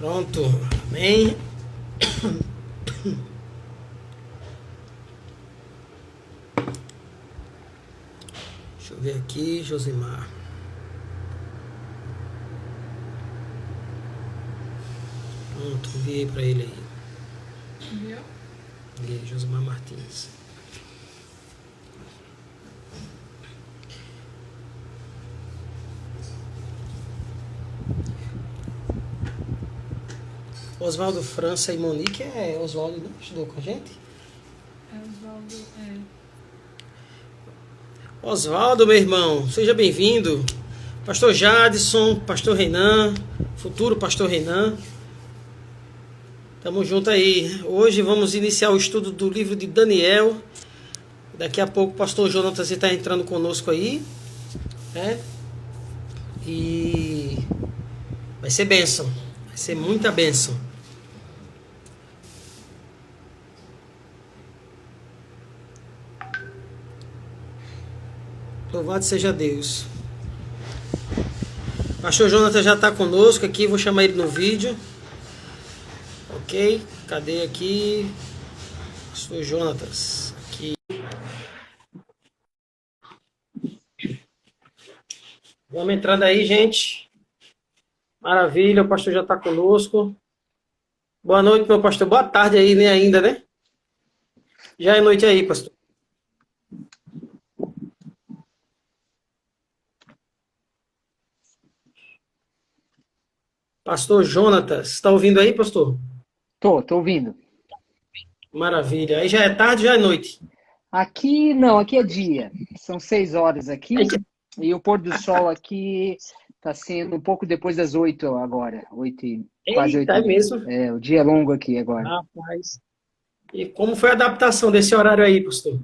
Pronto, amém. Deixa eu ver aqui, Josimar. Pronto, enviei pra ele aí. Viu? Enviei, Josimar Martins. Oswaldo França e Monique é Oswaldo, não estudou com a gente? É Oswaldo, Oswaldo, meu irmão, seja bem-vindo. Pastor Jadson, Pastor Renan, futuro Pastor Renan. Tamo junto aí. Hoje vamos iniciar o estudo do livro de Daniel. Daqui a pouco o Pastor Jonatas está entrando conosco aí, né? E vai ser bênção, vai ser muita bênção. Louvado seja Deus. Pastor Jonatas já está conosco aqui, vou chamar ele no vídeo. Ok? Cadê aqui? Pastor Jonatas. Aqui. Vamos entrando aí, gente. Maravilha, o pastor já está conosco. Boa noite, meu pastor. Boa tarde aí, né? Ainda, né? Já é noite aí, pastor. Pastor Jonatas, está ouvindo aí, pastor? Tô ouvindo. Maravilha. Aí já é tarde, já é noite. Aqui não, aqui é dia. São 6 horas aqui e o pôr do sol aqui está sendo um pouco depois das 8 agora, quase Eita, oito é e meia. mesmo. É, o dia é longo aqui agora. Rapaz. E como foi a adaptação desse horário aí, pastor?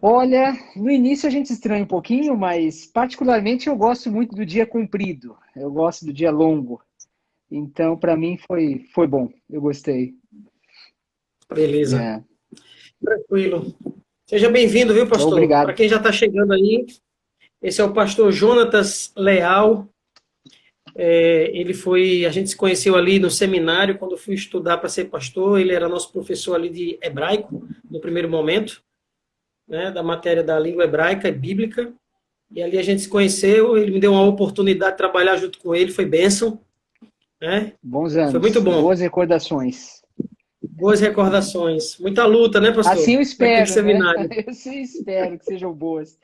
Olha, no início a gente estranha um pouquinho, mas particularmente eu gosto muito do dia comprido. Eu gosto do dia longo. Então, para mim foi bom. Eu gostei. Beleza. É, Tranquilo. Seja bem-vindo, viu, pastor? Para obrigado. quem já está chegando aí, esse é o pastor Jonatas Leal. A gente se conheceu ali no seminário, quando eu fui estudar para ser pastor. Ele era nosso professor ali de hebraico, no primeiro momento, né, da matéria da língua hebraica e bíblica. E ali a gente se conheceu, ele me deu uma oportunidade de trabalhar junto com ele, foi bênção, né? Bons Foi muito anos, bom. boas recordações. Boas recordações. Muita luta, né, pastor? Assim eu Naquele espero, né? seminário. Eu sim espero que sejam boas.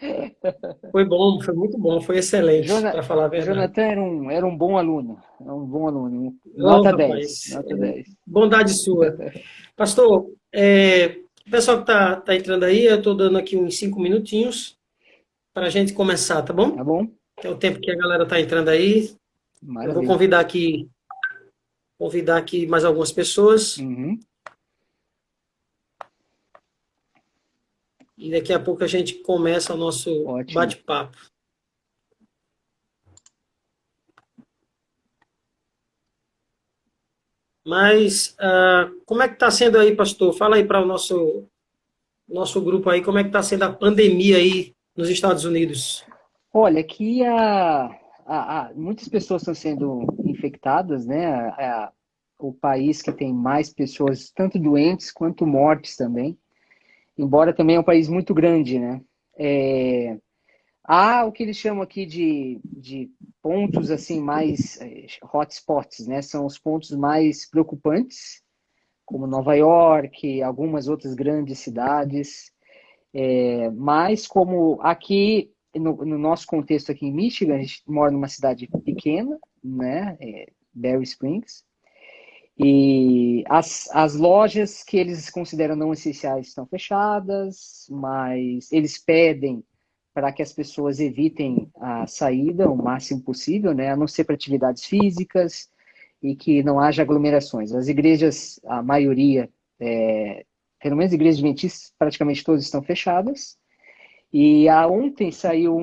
Foi bom, foi muito bom, foi excelente, para falar a verdade. Jonathan era um bom aluno. É um bom aluno. Oh, Nota 10. rapaz, Nota 10. bondade sua. Pastor, o pessoal que tá entrando aí, eu estou dando aqui uns 5 minutinhos para a gente começar, tá bom? Tá bom? É o tempo que a galera tá entrando aí. Eu vou Maravilha. convidar aqui mais algumas pessoas Uhum. e daqui a pouco a gente começa o nosso Ótimo. bate-papo. Mas como é que está sendo aí, pastor? Fala aí para o nosso grupo aí, como é que está sendo a pandemia aí nos Estados Unidos? Olha, aqui muitas pessoas estão sendo infectadas, né? O país que tem mais pessoas, tanto doentes quanto mortes também. Embora também é um país muito grande, né? Há o que eles chamam aqui de pontos assim mais hotspots, né? São os pontos mais preocupantes, como Nova York, algumas outras grandes cidades. Mas como aqui, no nosso contexto aqui em Michigan, a gente mora numa cidade pequena, né? Berry Springs. E as lojas que eles consideram não essenciais estão fechadas, mas eles pedem para que as pessoas evitem a saída o máximo possível, né? A não ser para atividades físicas e que não haja aglomerações. As igrejas, a maioria, pelo menos igrejas adventistas, praticamente todas estão fechadas. E ontem saiu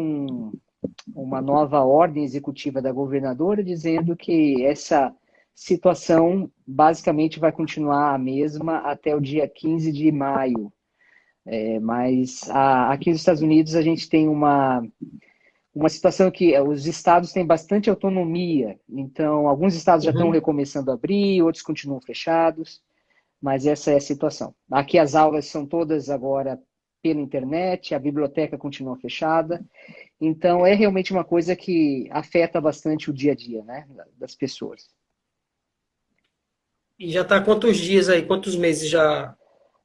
uma nova ordem executiva da governadora dizendo que essa situação basicamente vai continuar a mesma até o dia 15 de maio. Mas aqui nos Estados Unidos a gente tem uma situação que os estados têm bastante autonomia, então alguns estados já estão Uhum. recomeçando a abrir, outros continuam fechados, mas essa é a situação. Aqui as aulas são todas agora pela internet, a biblioteca continua fechada, então é realmente uma coisa que afeta bastante o dia a dia, né, das pessoas. E já está quantos dias aí, quantos meses já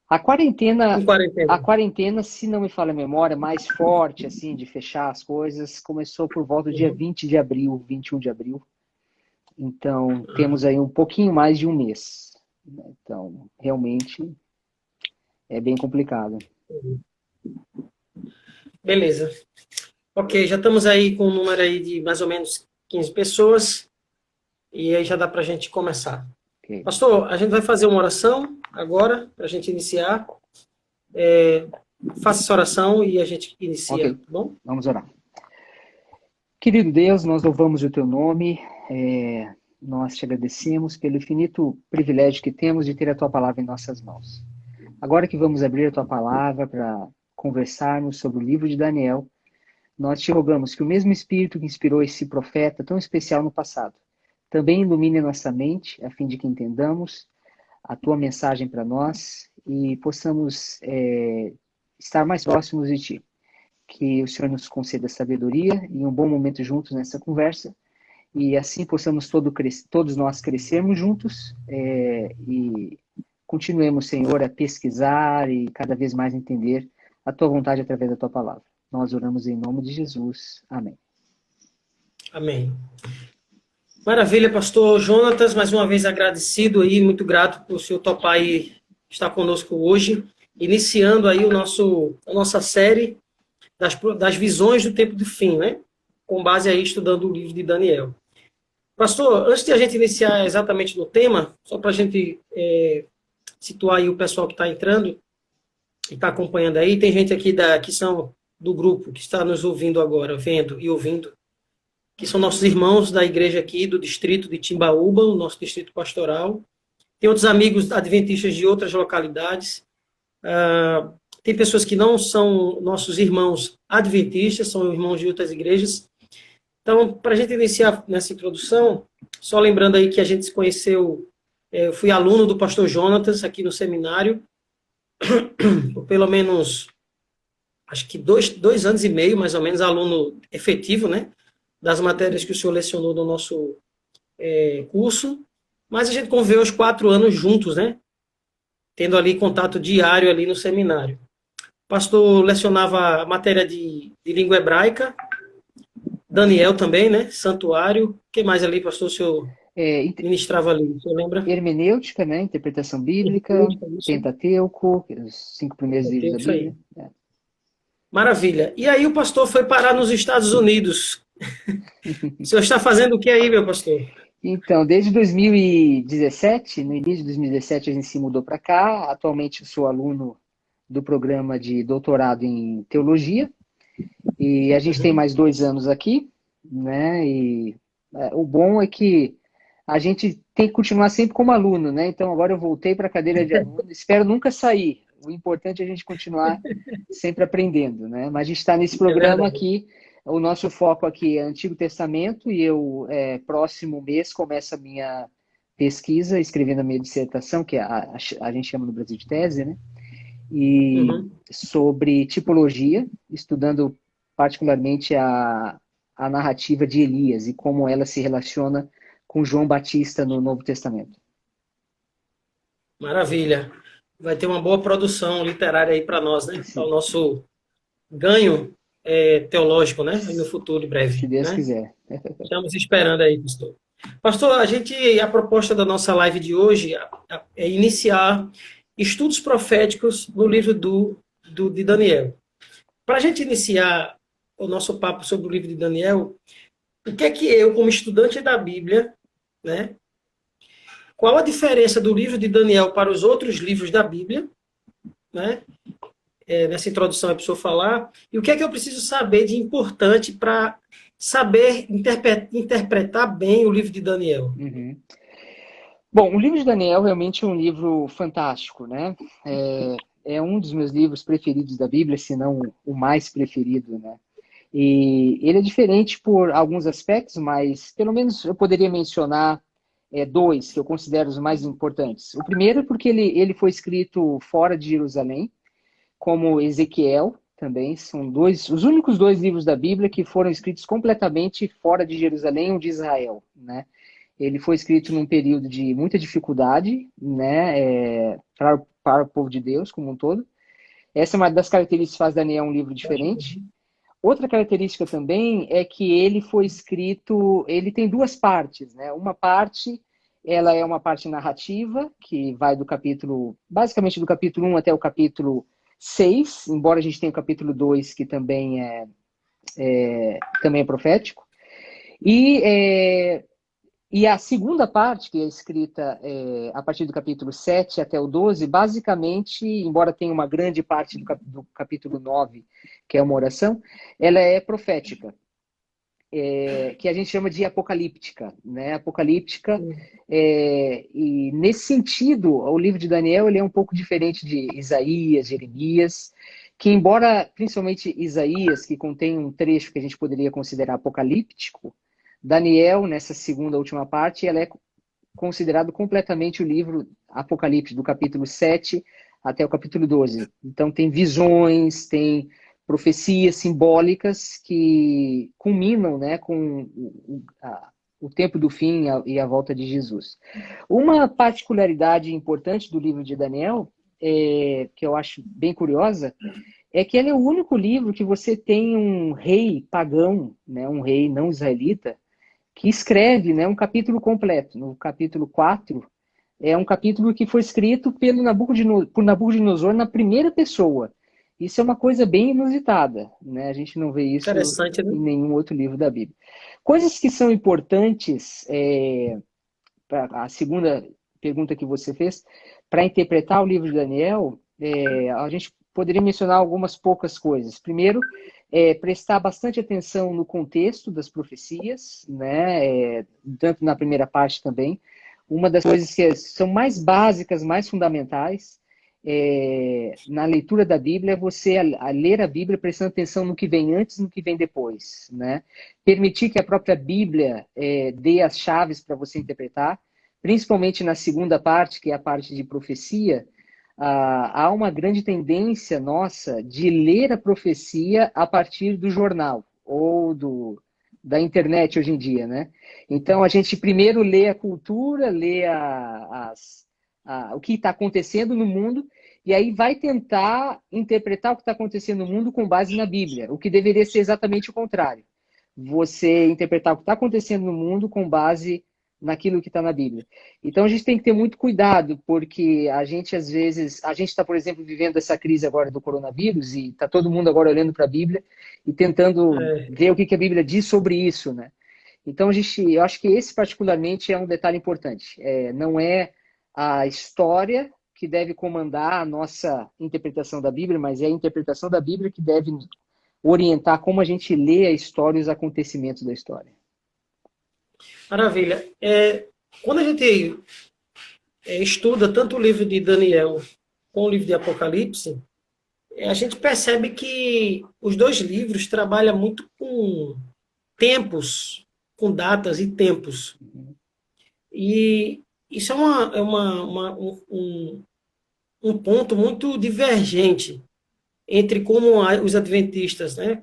A em quarentena, quarentena? a quarentena, se não me falha a memória, mais forte, assim, de fechar as coisas, começou por volta do dia Uhum. 20 de abril, 21 de abril. Então, temos aí um pouquinho mais de um mês. Então, realmente é bem complicado. Beleza. Ok, já estamos aí com um número aí de mais ou menos 15 pessoas, e aí já dá para a gente começar. Ok. Pastor, a gente vai fazer uma oração agora, para a gente iniciar. Faça essa oração e a gente inicia, Ok, tá bom? vamos orar. Querido Deus, nós louvamos o teu nome, nós te agradecemos pelo infinito privilégio que temos de ter a tua palavra em nossas mãos. Agora que vamos abrir a tua palavra para conversarmos sobre o livro de Daniel, nós te rogamos que o mesmo Espírito que inspirou esse profeta tão especial no passado, também ilumine a nossa mente, a fim de que entendamos a tua mensagem para nós e possamos estar mais próximos de ti. Que o Senhor nos conceda sabedoria e um bom momento juntos nessa conversa, e assim possamos todos nós crescermos juntos e continuemos, Senhor, a pesquisar e cada vez mais entender a tua vontade através da tua palavra. Nós oramos em nome de Jesus. Amém. Amém. Maravilha, pastor Jonatas, mais uma vez agradecido aí, muito grato por o senhor topar aí estar conosco hoje, iniciando aí a nossa série das visões do tempo do fim, né? Com base aí estudando o livro de Daniel. Pastor, antes de a gente iniciar exatamente no tema, só para a gente situar aí o pessoal que está entrando e está acompanhando aí, tem gente aqui que são do grupo, que está nos ouvindo agora, vendo e ouvindo, que são nossos irmãos da igreja aqui do distrito de Timbaúba, o nosso distrito pastoral. Tem outros amigos adventistas de outras localidades. Tem pessoas que não são nossos irmãos adventistas, são irmãos de outras igrejas. Então, para a gente iniciar nessa introdução, só lembrando aí que a gente se conheceu, eu fui aluno do pastor Jonatas aqui no seminário, por pelo menos, acho que dois anos e meio, mais ou menos, aluno efetivo, né? Das matérias que o senhor lecionou no nosso curso. Mas a gente conviveu os 4 anos juntos, né? Tendo ali contato diário ali no seminário. O pastor lecionava a matéria de língua hebraica, Daniel também, né? Santuário. O que mais ali, pastor, o senhor ministrava ali? O senhor lembra? Hermenêutica, né? Interpretação bíblica, Isso. Pentateuco, os 5 primeiros livros da Isso aí. Bíblia. Maravilha. E aí o pastor foi parar nos Estados Unidos. O senhor está fazendo o que aí, meu pastor? Então, desde 2017, no início de 2017, a gente se mudou para cá. Atualmente, eu sou aluno do programa de doutorado em teologia. E a gente tem mais 2 anos aqui, né? E o bom é que a gente tem que continuar sempre como aluno, né? Então, agora eu voltei para a cadeira de aluno. Espero nunca sair. O importante é a gente continuar sempre aprendendo, né? Mas a gente está nesse programa aqui. O nosso foco aqui é Antigo Testamento e eu, próximo mês, começo a minha pesquisa, escrevendo a minha dissertação, que a gente chama no Brasil de tese, né? E sobre tipologia, estudando particularmente a narrativa de Elias e como ela se relaciona com João Batista no Novo Testamento. Maravilha. Vai ter uma boa produção literária aí para nós, né? Para o nosso ganho teológico, né? No futuro, em breve. Se Deus né? quiser. Estamos esperando aí, pastor. Pastor, a proposta da nossa live de hoje é iniciar estudos proféticos no livro de Daniel. Para a gente iniciar o nosso papo sobre o livro de Daniel, o que é que eu, como estudante da Bíblia, né? Qual a diferença do livro de Daniel para os outros livros da Bíblia, né? Nessa introdução é para o senhor falar, e o que é que eu preciso saber de importante para saber interpretar bem o livro de Daniel? Uhum. Bom, o livro de Daniel realmente é um livro fantástico, né? É um dos meus livros preferidos da Bíblia, se não o mais preferido, né? E ele é diferente por alguns aspectos, mas pelo menos eu poderia mencionar dois que eu considero os mais importantes. O primeiro é porque ele foi escrito fora de Jerusalém, como Ezequiel também. São os únicos dois livros da Bíblia que foram escritos completamente fora de Jerusalém ou de Israel, né? Ele foi escrito num período de muita dificuldade, né, para o povo de Deus como um todo. Essa é uma das características que faz Daniel um livro diferente. Outra característica também é que ele foi escrito, ele tem duas partes, né? Uma parte, ela é uma parte narrativa, que vai basicamente do capítulo 1 até o capítulo 6, embora a gente tenha o capítulo 2, que também é profético. E a segunda parte, que é escrita a partir do capítulo 7 até o 12, basicamente, embora tenha uma grande parte do capítulo 9, que é uma oração, ela é profética, que a gente chama de apocalíptica, né? Apocalíptica, e nesse sentido, o livro de Daniel ele é um pouco diferente de Isaías, Jeremias, que embora, principalmente Isaías, que contém um trecho que a gente poderia considerar apocalíptico, Daniel, nessa segunda última parte, ela é considerado completamente o livro Apocalipse, do capítulo 7 até o capítulo 12. Então tem visões, tem profecias simbólicas que culminam, né, com o tempo do fim e a volta de Jesus. Uma particularidade importante do livro de Daniel, que eu acho bem curiosa, é que ele é o único livro que você tem um rei pagão, né, um rei não israelita, que escreve, né, um capítulo completo. No capítulo 4, é um capítulo que foi escrito por Nabucodonosor na primeira pessoa. Isso é uma coisa bem inusitada, né? A gente não vê isso Interessante, né? em nenhum outro livro da Bíblia. Coisas que são importantes, a segunda pergunta que você fez, para interpretar o livro de Daniel, a gente poderia mencionar algumas poucas coisas. Primeiro, prestar bastante atenção no contexto das profecias, né? Tanto na primeira parte também. Uma das coisas que são mais básicas, mais fundamentais, na leitura da Bíblia, é você a ler a Bíblia prestando atenção no que vem antes e no que vem depois, né? Permitir que a própria Bíblia dê as chaves para você interpretar, principalmente na segunda parte, que é a parte de profecia. Há uma grande tendência nossa de ler a profecia a partir do jornal ou da internet hoje em dia, né? Então a gente primeiro lê a cultura, lê o que está acontecendo no mundo e aí vai tentar interpretar o que está acontecendo no mundo com base na Bíblia, o que deveria ser exatamente o contrário. Você interpretar o que está acontecendo no mundo com base naquilo que está na Bíblia. Então a gente tem que ter muito cuidado, porque a gente às vezes, a gente está, por exemplo, vivendo essa crise agora do coronavírus e está todo mundo agora olhando para a Bíblia e tentando ver o que a Bíblia diz sobre isso, né? Então eu acho que esse particularmente é um detalhe importante. Não é a história que deve comandar a nossa interpretação da Bíblia, mas é a interpretação da Bíblia que deve orientar como a gente lê a história e os acontecimentos da história. Maravilha. Quando a gente estuda tanto o livro de Daniel como o livro de Apocalipse, a gente percebe que os dois livros trabalham muito com tempos, com datas e tempos. E isso é um ponto muito divergente entre como os adventistas, né,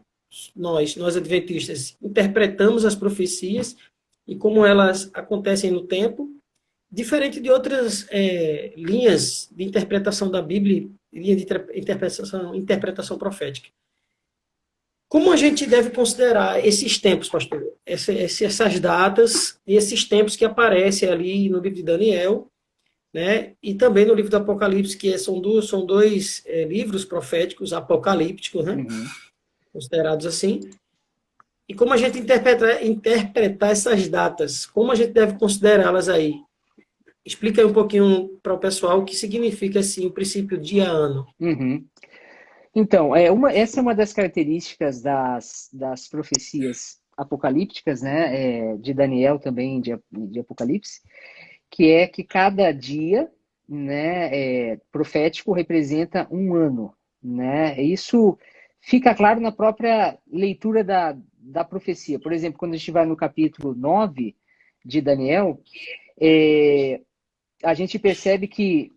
nós adventistas, interpretamos as profecias e como elas acontecem no tempo, diferente de outras linhas de interpretação da Bíblia, linha de interpretação profética. Como a gente deve considerar esses tempos, pastor? Essas datas e esses tempos que aparecem ali no livro de Daniel, né? E também no livro do Apocalipse, que são dois livros proféticos apocalípticos, né? Uhum. Considerados assim. E como a gente interpretar essas datas? Como a gente deve considerá-las aí? Explica aí um pouquinho para o pessoal o que significa assim, o princípio dia-ano. Uhum. Então, essa é uma das características das profecias apocalípticas, né, de Daniel também, de Apocalipse, que é que cada dia, né, profético representa um ano, né? Isso fica claro na própria leitura da profecia. Por exemplo, quando a gente vai no capítulo 9 de Daniel, a gente percebe que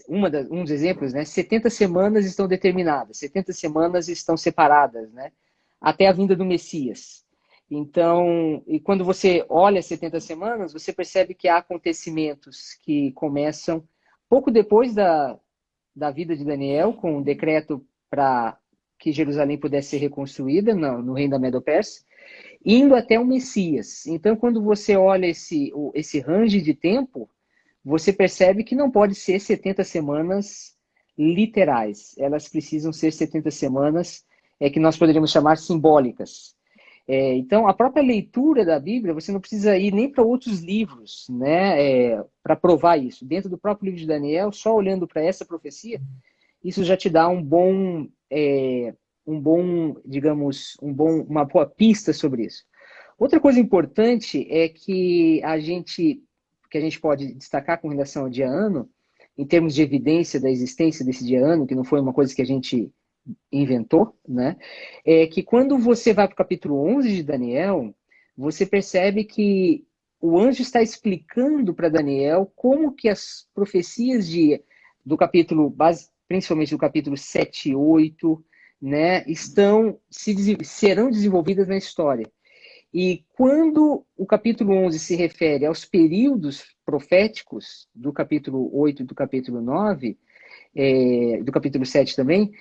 um dos exemplos, né, 70 semanas estão determinadas, 70 semanas estão separadas, né, até a vinda do Messias. Então, e quando você olha 70 semanas, você percebe que há acontecimentos que começam pouco depois da vida de Daniel, com um decreto para que Jerusalém pudesse ser reconstruída no reino da Medo-Pérsia, indo até o Messias. Então, quando você olha esse range de tempo, você percebe que não pode ser 70 semanas literais. Elas precisam ser 70 semanas que nós poderíamos chamar simbólicas. Então, a própria leitura da Bíblia, você não precisa ir nem para outros livros, né, para provar isso. Dentro do próprio livro de Daniel, só olhando para essa profecia, isso já te dá digamos, uma boa pista sobre isso. Outra coisa importante é que a gente pode destacar com relação ao dia ano, em termos de evidência da existência desse dia ano, que não foi uma coisa que a gente inventou, né? É que quando você vai para o capítulo 11 de Daniel, você percebe que o anjo está explicando para Daniel como que as profecias do capítulo, principalmente do capítulo 7 e 8, né, serão desenvolvidas na história. E quando o capítulo 11 se refere aos períodos proféticos do capítulo 8 e do capítulo 9, do capítulo 7 também,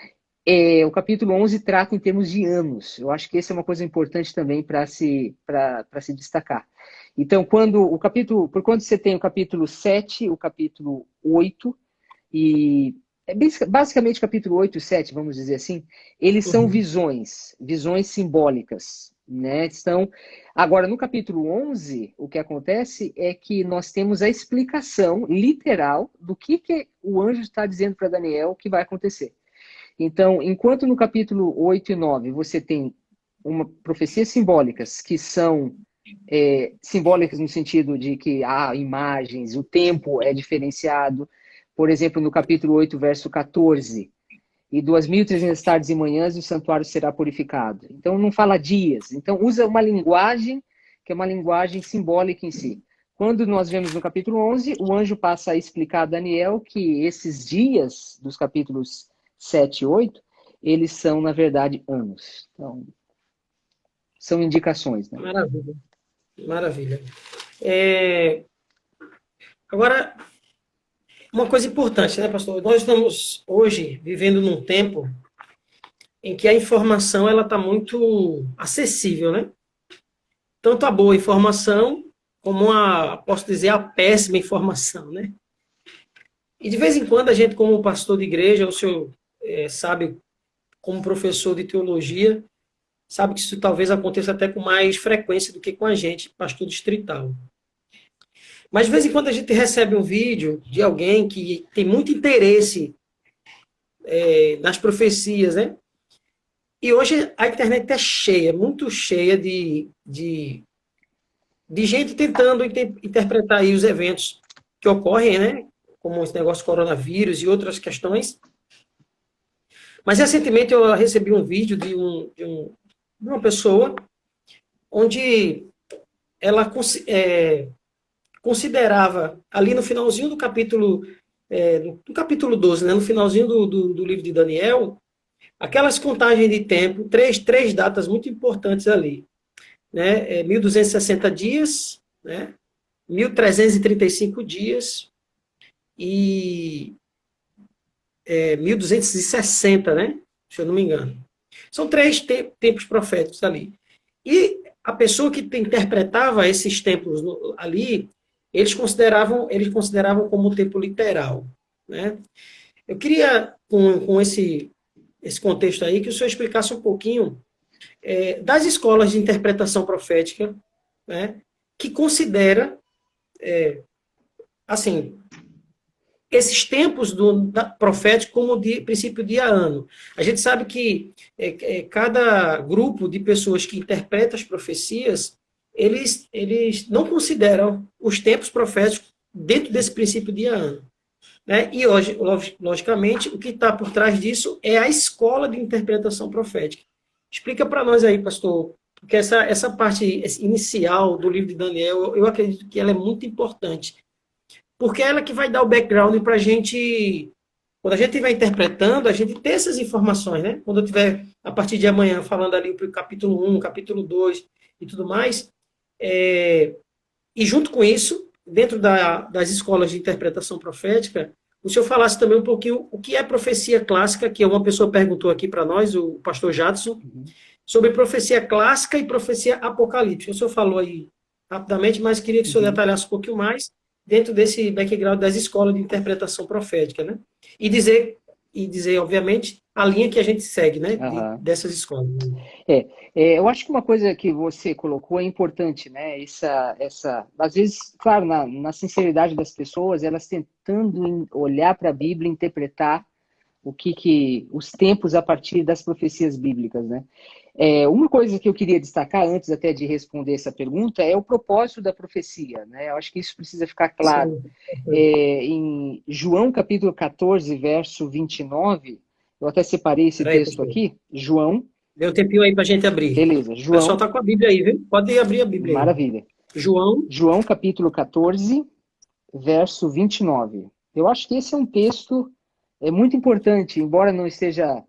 o capítulo 11 trata em termos de anos. Eu acho que essa é uma coisa importante também para se destacar. Então, quando você tem o capítulo 7, o capítulo 8, e basicamente o capítulo 8 e 7, vamos dizer assim, eles são visões simbólicas, né? Agora, no capítulo 11, o que acontece é que nós temos a explicação literal do que o anjo está dizendo para Daniel que vai acontecer. Então, enquanto no capítulo 8 e 9 você tem profecias simbólicas, que são simbólicas no sentido de que há imagens, o tempo é diferenciado. Por exemplo, no capítulo 8, verso 14, e 2.300 tardes e manhãs o santuário será purificado. Então, não fala dias. Então, usa uma linguagem que é uma linguagem simbólica em si. Quando nós vemos no capítulo 11, o anjo passa a explicar a Daniel que esses dias dos capítulos 7 e 8, eles são, na verdade, anos. Então, são indicações, né? Maravilha. Maravilha. Agora, uma coisa importante, né, pastor? Nós estamos hoje vivendo num tempo em que a informação ela está muito acessível, né? Tanto a boa informação como posso dizer, a péssima informação, né? E de vez em quando a gente, como pastor de igreja, o senhor sabe, como professor de teologia, sabe que isso talvez aconteça até com mais frequência do que com a gente, pastor distrital. Mas de vez em quando a gente recebe um vídeo de alguém que tem muito interesse nas profecias, né? E hoje a internet está cheia, muito cheia de gente tentando interpretar aí os eventos que ocorrem, né? Como esse negócio do coronavírus e outras questões. Mas recentemente eu recebi um vídeo de uma pessoa onde ela considerava, ali no finalzinho do capítulo 12, né, no finalzinho do livro de Daniel, aquelas contagens de tempo, três datas muito importantes ali. Né, 1.260 dias, né, 1.335 dias e 1.260, né, se eu não me engano. São três tempos proféticos ali. E a pessoa que interpretava esses tempos ali, eles consideravam como tempo literal. Né? Eu queria, com esse contexto aí, que o senhor explicasse um pouquinho das escolas de interpretação profética, né, que considera, assim, esses tempos proféticos como de princípio dia a ano. A gente sabe que cada grupo de pessoas que interpreta as profecias, eles não consideram os tempos proféticos dentro desse princípio dia a ano. né? E hoje, logicamente, o que está por trás disso é a escola de interpretação profética. Explica para nós aí, pastor, porque essa parte inicial do livro de Daniel, eu acredito que ela é muito importante, porque é ela que vai dar o background para a gente, quando a gente estiver interpretando, a gente ter essas informações, né? Quando eu estiver, a partir de amanhã, falando ali para o capítulo 1, capítulo 2 e tudo mais, e junto com isso, dentro das escolas de interpretação profética, o senhor falasse também um pouquinho o que é profecia clássica, que uma pessoa perguntou aqui para nós, o pastor Jadson, sobre profecia clássica e profecia apocalíptica. O senhor falou aí rapidamente, mas queria que o senhor detalhasse um pouquinho mais dentro desse background das escolas de interpretação profética, né? E dizer, obviamente, a linha que a gente segue, né? Dessas escolas. Eu acho que uma coisa que você colocou é importante, né? Às vezes, claro, na sinceridade das pessoas, elas tentando olhar para a Bíblia, interpretar os tempos a partir das profecias bíblicas, né? Uma coisa que eu queria destacar antes até de responder essa pergunta é o propósito da profecia, né? Eu acho que isso precisa ficar claro. Em João capítulo 14, verso 29, eu até separei esse texto aqui, João. Deu um tempinho aí para a gente abrir. Beleza, João. O pessoal está com a Bíblia aí, viu? Pode abrir a Bíblia aí. Maravilha. João capítulo 14, verso 29. Eu acho que esse é um texto muito importante, embora não seja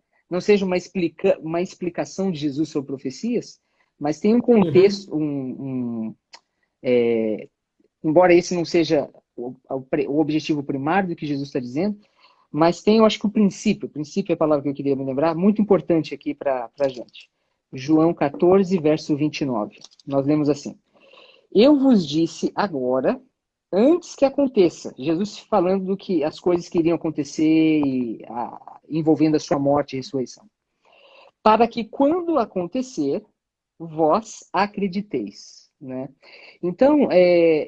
uma explicação de Jesus sobre profecias, mas tem um contexto, embora esse não seja o objetivo primário do que Jesus está dizendo, mas tem, eu acho que o princípio é a palavra que eu queria me lembrar, muito importante aqui para a gente. João 14, verso 29. Nós lemos assim: Eu vos disse agora, antes que aconteça. Jesus falando do que as coisas que iriam acontecer envolvendo a sua morte e ressurreição. Para que quando acontecer, vós acrediteis. Né? Então,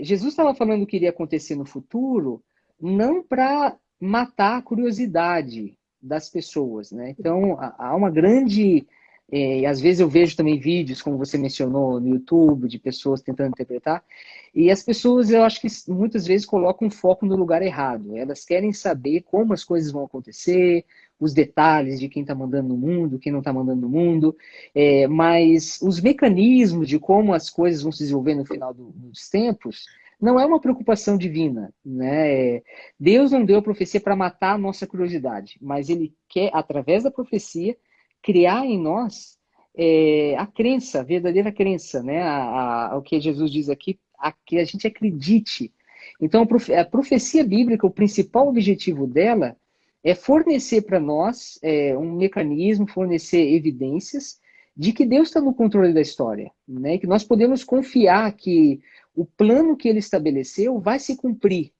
Jesus estava falando o que iria acontecer no futuro, não para matar a curiosidade das pessoas. Né? Então, há uma grande... às vezes eu vejo também vídeos, como você mencionou, no YouTube, de pessoas tentando interpretar, e as pessoas, eu acho que muitas vezes colocam foco no lugar errado. Elas querem saber como as coisas vão acontecer, os detalhes de quem está mandando no mundo, quem não está mandando no mundo, mas os mecanismos de como as coisas vão se desenvolver no final dos tempos não é uma preocupação divina. Né? Deus não deu a profecia para matar a nossa curiosidade, mas Ele quer, através da profecia, criar em nós a crença, a verdadeira crença, né? O que Jesus diz aqui, que a gente acredite. Então, a profecia bíblica, o principal objetivo dela é fornecer para nós um mecanismo, fornecer evidências de que Deus está no controle da história, né? Que nós podemos confiar que o plano que Ele estabeleceu vai se cumprir.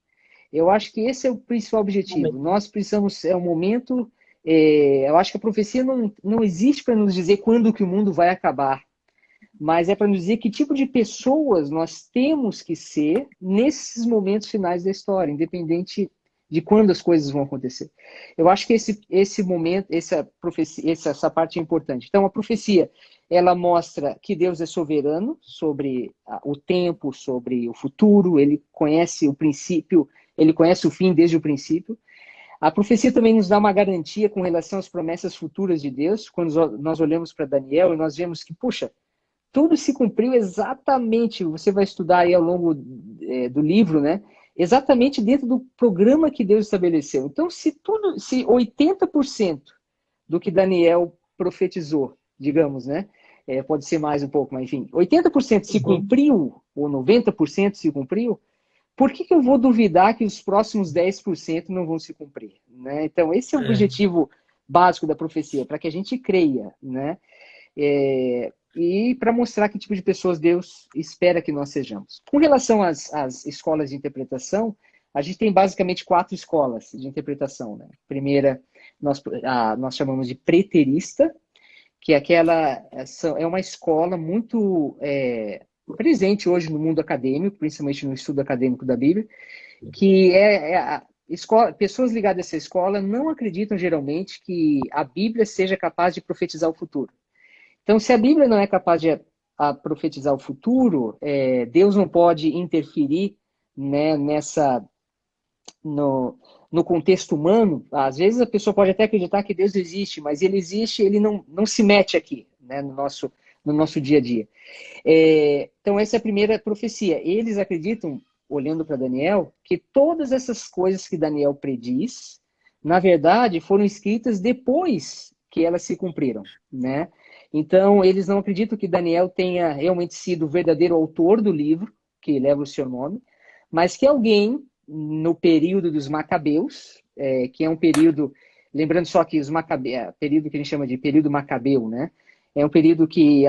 Eu acho que esse é o principal objetivo. Nós precisamos, um momento... eu acho que a profecia não existe para nos dizer quando que o mundo vai acabar, mas é para nos dizer que tipo de pessoas nós temos que ser nesses momentos finais da história, independente de quando as coisas vão acontecer. Eu acho que esse momento, essa parte é importante. Então, a profecia, ela mostra que Deus é soberano sobre o tempo, sobre o futuro, Ele conhece o princípio, Ele conhece o fim desde o princípio. A profecia também nos dá uma garantia com relação às promessas futuras de Deus. Quando nós olhamos para Daniel e nós vemos que, puxa, tudo se cumpriu exatamente, você vai estudar aí ao longo do livro, né? Exatamente dentro do programa que Deus estabeleceu. Então, se 80% do que Daniel profetizou, digamos, né? Pode ser mais um pouco, mas enfim, 80% se cumpriu, ou 90% se cumpriu, por que eu vou duvidar que os próximos 10% não vão se cumprir? Né? Então, esse é o objetivo básico da profecia, para que a gente creia, né? E para mostrar que tipo de pessoas Deus espera que nós sejamos. Com relação às escolas de interpretação, a gente tem basicamente 4 escolas de interpretação. Né? A primeira, nós chamamos de preterista, que é uma escola muito presente hoje no mundo acadêmico, principalmente no estudo acadêmico da Bíblia, que pessoas ligadas a essa escola não acreditam geralmente que a Bíblia seja capaz de profetizar o futuro. Então, se a Bíblia não é capaz de profetizar o futuro, Deus não pode interferir, né, no contexto humano, às vezes a pessoa pode até acreditar que Deus existe, mas ele existe, ele não se mete aqui, né, no nosso dia a dia. Então, essa é a primeira profecia. Eles acreditam, olhando para Daniel, que todas essas coisas que Daniel prediz, na verdade, foram escritas depois que elas se cumpriram, né? Então, eles não acreditam que Daniel tenha realmente sido o verdadeiro autor do livro, que leva o seu nome, mas que alguém, no período dos Macabeus, que é um período, lembrando só que os Macabeus, período que a gente chama de período Macabeu, né? É um período que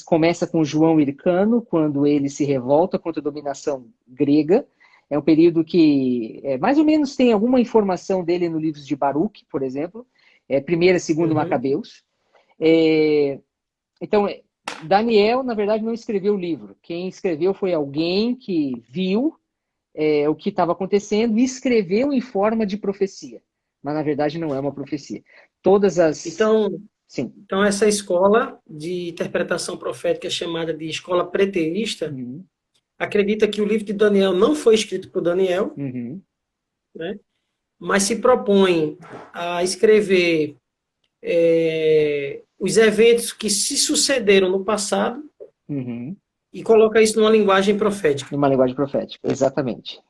começa com João Hircano, quando ele se revolta contra a dominação grega. É um período que, mais ou menos, tem alguma informação dele no livro de Baruque, por exemplo. Primeiro e segundo Macabeus. Então, Daniel, na verdade, não escreveu o livro. Quem escreveu foi alguém que viu o que estava acontecendo e escreveu em forma de profecia. Mas, na verdade, não é uma profecia. Todas as... Sim. Então, essa escola de interpretação profética chamada de escola preterista acredita que o livro de Daniel não foi escrito por Daniel, né? Mas se propõe a escrever os eventos que se sucederam no passado e coloca isso numa linguagem profética. Numa linguagem profética, exatamente.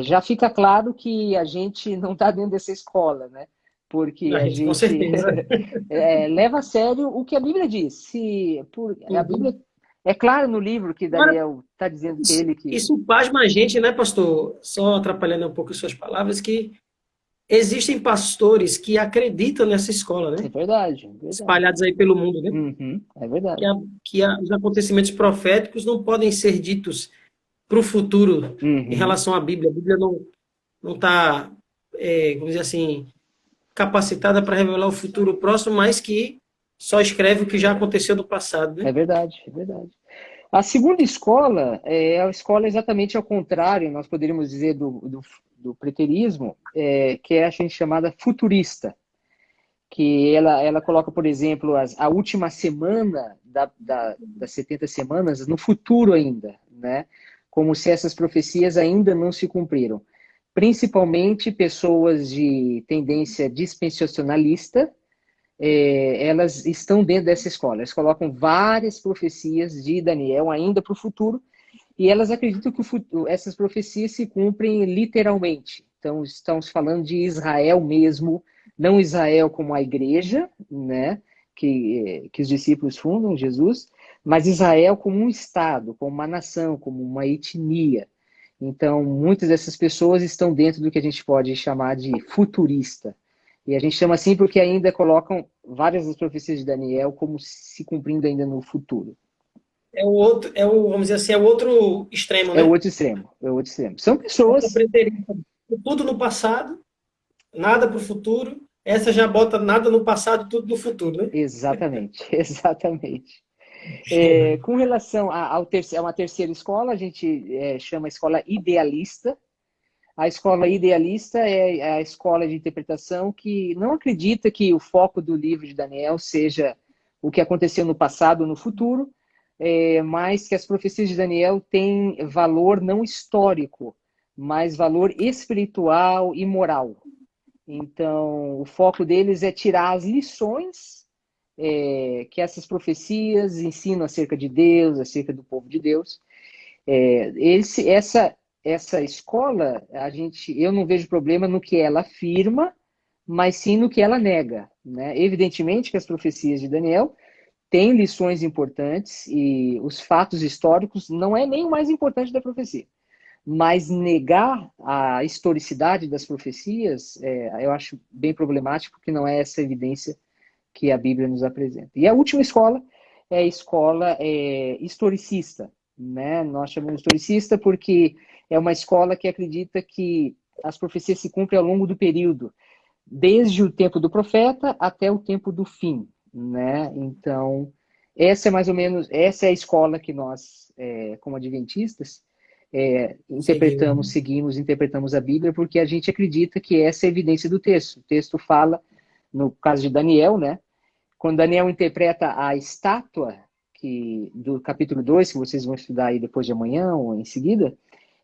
Já fica claro que a gente não está dentro dessa escola, né? Porque a gente com certeza. leva a sério o que a Bíblia diz. A Bíblia é claro no livro que Daniel está dizendo que ele... Isso pasma a gente, né, pastor? Só atrapalhando um pouco as suas palavras, que existem pastores que acreditam nessa escola, né? É verdade. Espalhados aí pelo mundo, né? É verdade. Que os acontecimentos proféticos não podem ser ditos para o futuro em relação à Bíblia. A Bíblia não está, vamos dizer assim, capacitada para revelar o futuro próximo, mas que só escreve o que já aconteceu no passado, né? É verdade. A segunda escola é a escola exatamente ao contrário, nós poderíamos dizer, do preterismo, que é a gente chamada futurista, que ela coloca, por exemplo, a última semana das 70 semanas no futuro ainda, né? Como se essas profecias ainda não se cumpriram. Principalmente pessoas de tendência dispensacionalista, elas estão dentro dessa escola. Elas colocam várias profecias de Daniel ainda para o futuro, e elas acreditam que essas profecias se cumprem literalmente. Então, estamos falando de Israel mesmo, não Israel como a igreja, né, que os discípulos fundam, Jesus, mas Israel como um estado, como uma nação, como uma etnia. Então, muitas dessas pessoas estão dentro do que a gente pode chamar de futurista. E a gente chama assim porque ainda colocam várias das profecias de Daniel como se cumprindo ainda no futuro. Vamos dizer assim, é o outro extremo, né? É o outro extremo. São pessoas... Tudo no passado, nada para o futuro. Essa já bota nada no passado, tudo no futuro, né? Exatamente. Com relação a uma terceira escola, a gente chama a escola idealista. A escola idealista é a escola de interpretação que não acredita que o foco do livro de Daniel seja o que aconteceu no passado ou no futuro, mas que as profecias de Daniel têm valor não histórico, mas valor espiritual e moral. Então, o foco deles é tirar as lições que essas profecias ensinam acerca de Deus, acerca do povo de Deus. Essa escola, eu não vejo problema no que ela afirma, mas sim no que ela nega, né? Evidentemente que as profecias de Daniel têm lições importantes e os fatos históricos não é nem o mais importante da profecia. Mas negar a historicidade das profecias, eu acho bem problemático, porque não é essa evidência que a Bíblia nos apresenta. E a última escola é a escola historicista, né? Nós chamamos de historicista porque é uma escola que acredita que as profecias se cumprem ao longo do período, desde o tempo do profeta até o tempo do fim, né? Então, essa é a escola que nós, como adventistas, interpretamos a Bíblia, porque a gente acredita que essa é a evidência do texto. O texto fala, no caso de Daniel, né? Quando Daniel interpreta a estátua do capítulo 2, que vocês vão estudar aí depois de amanhã ou em seguida,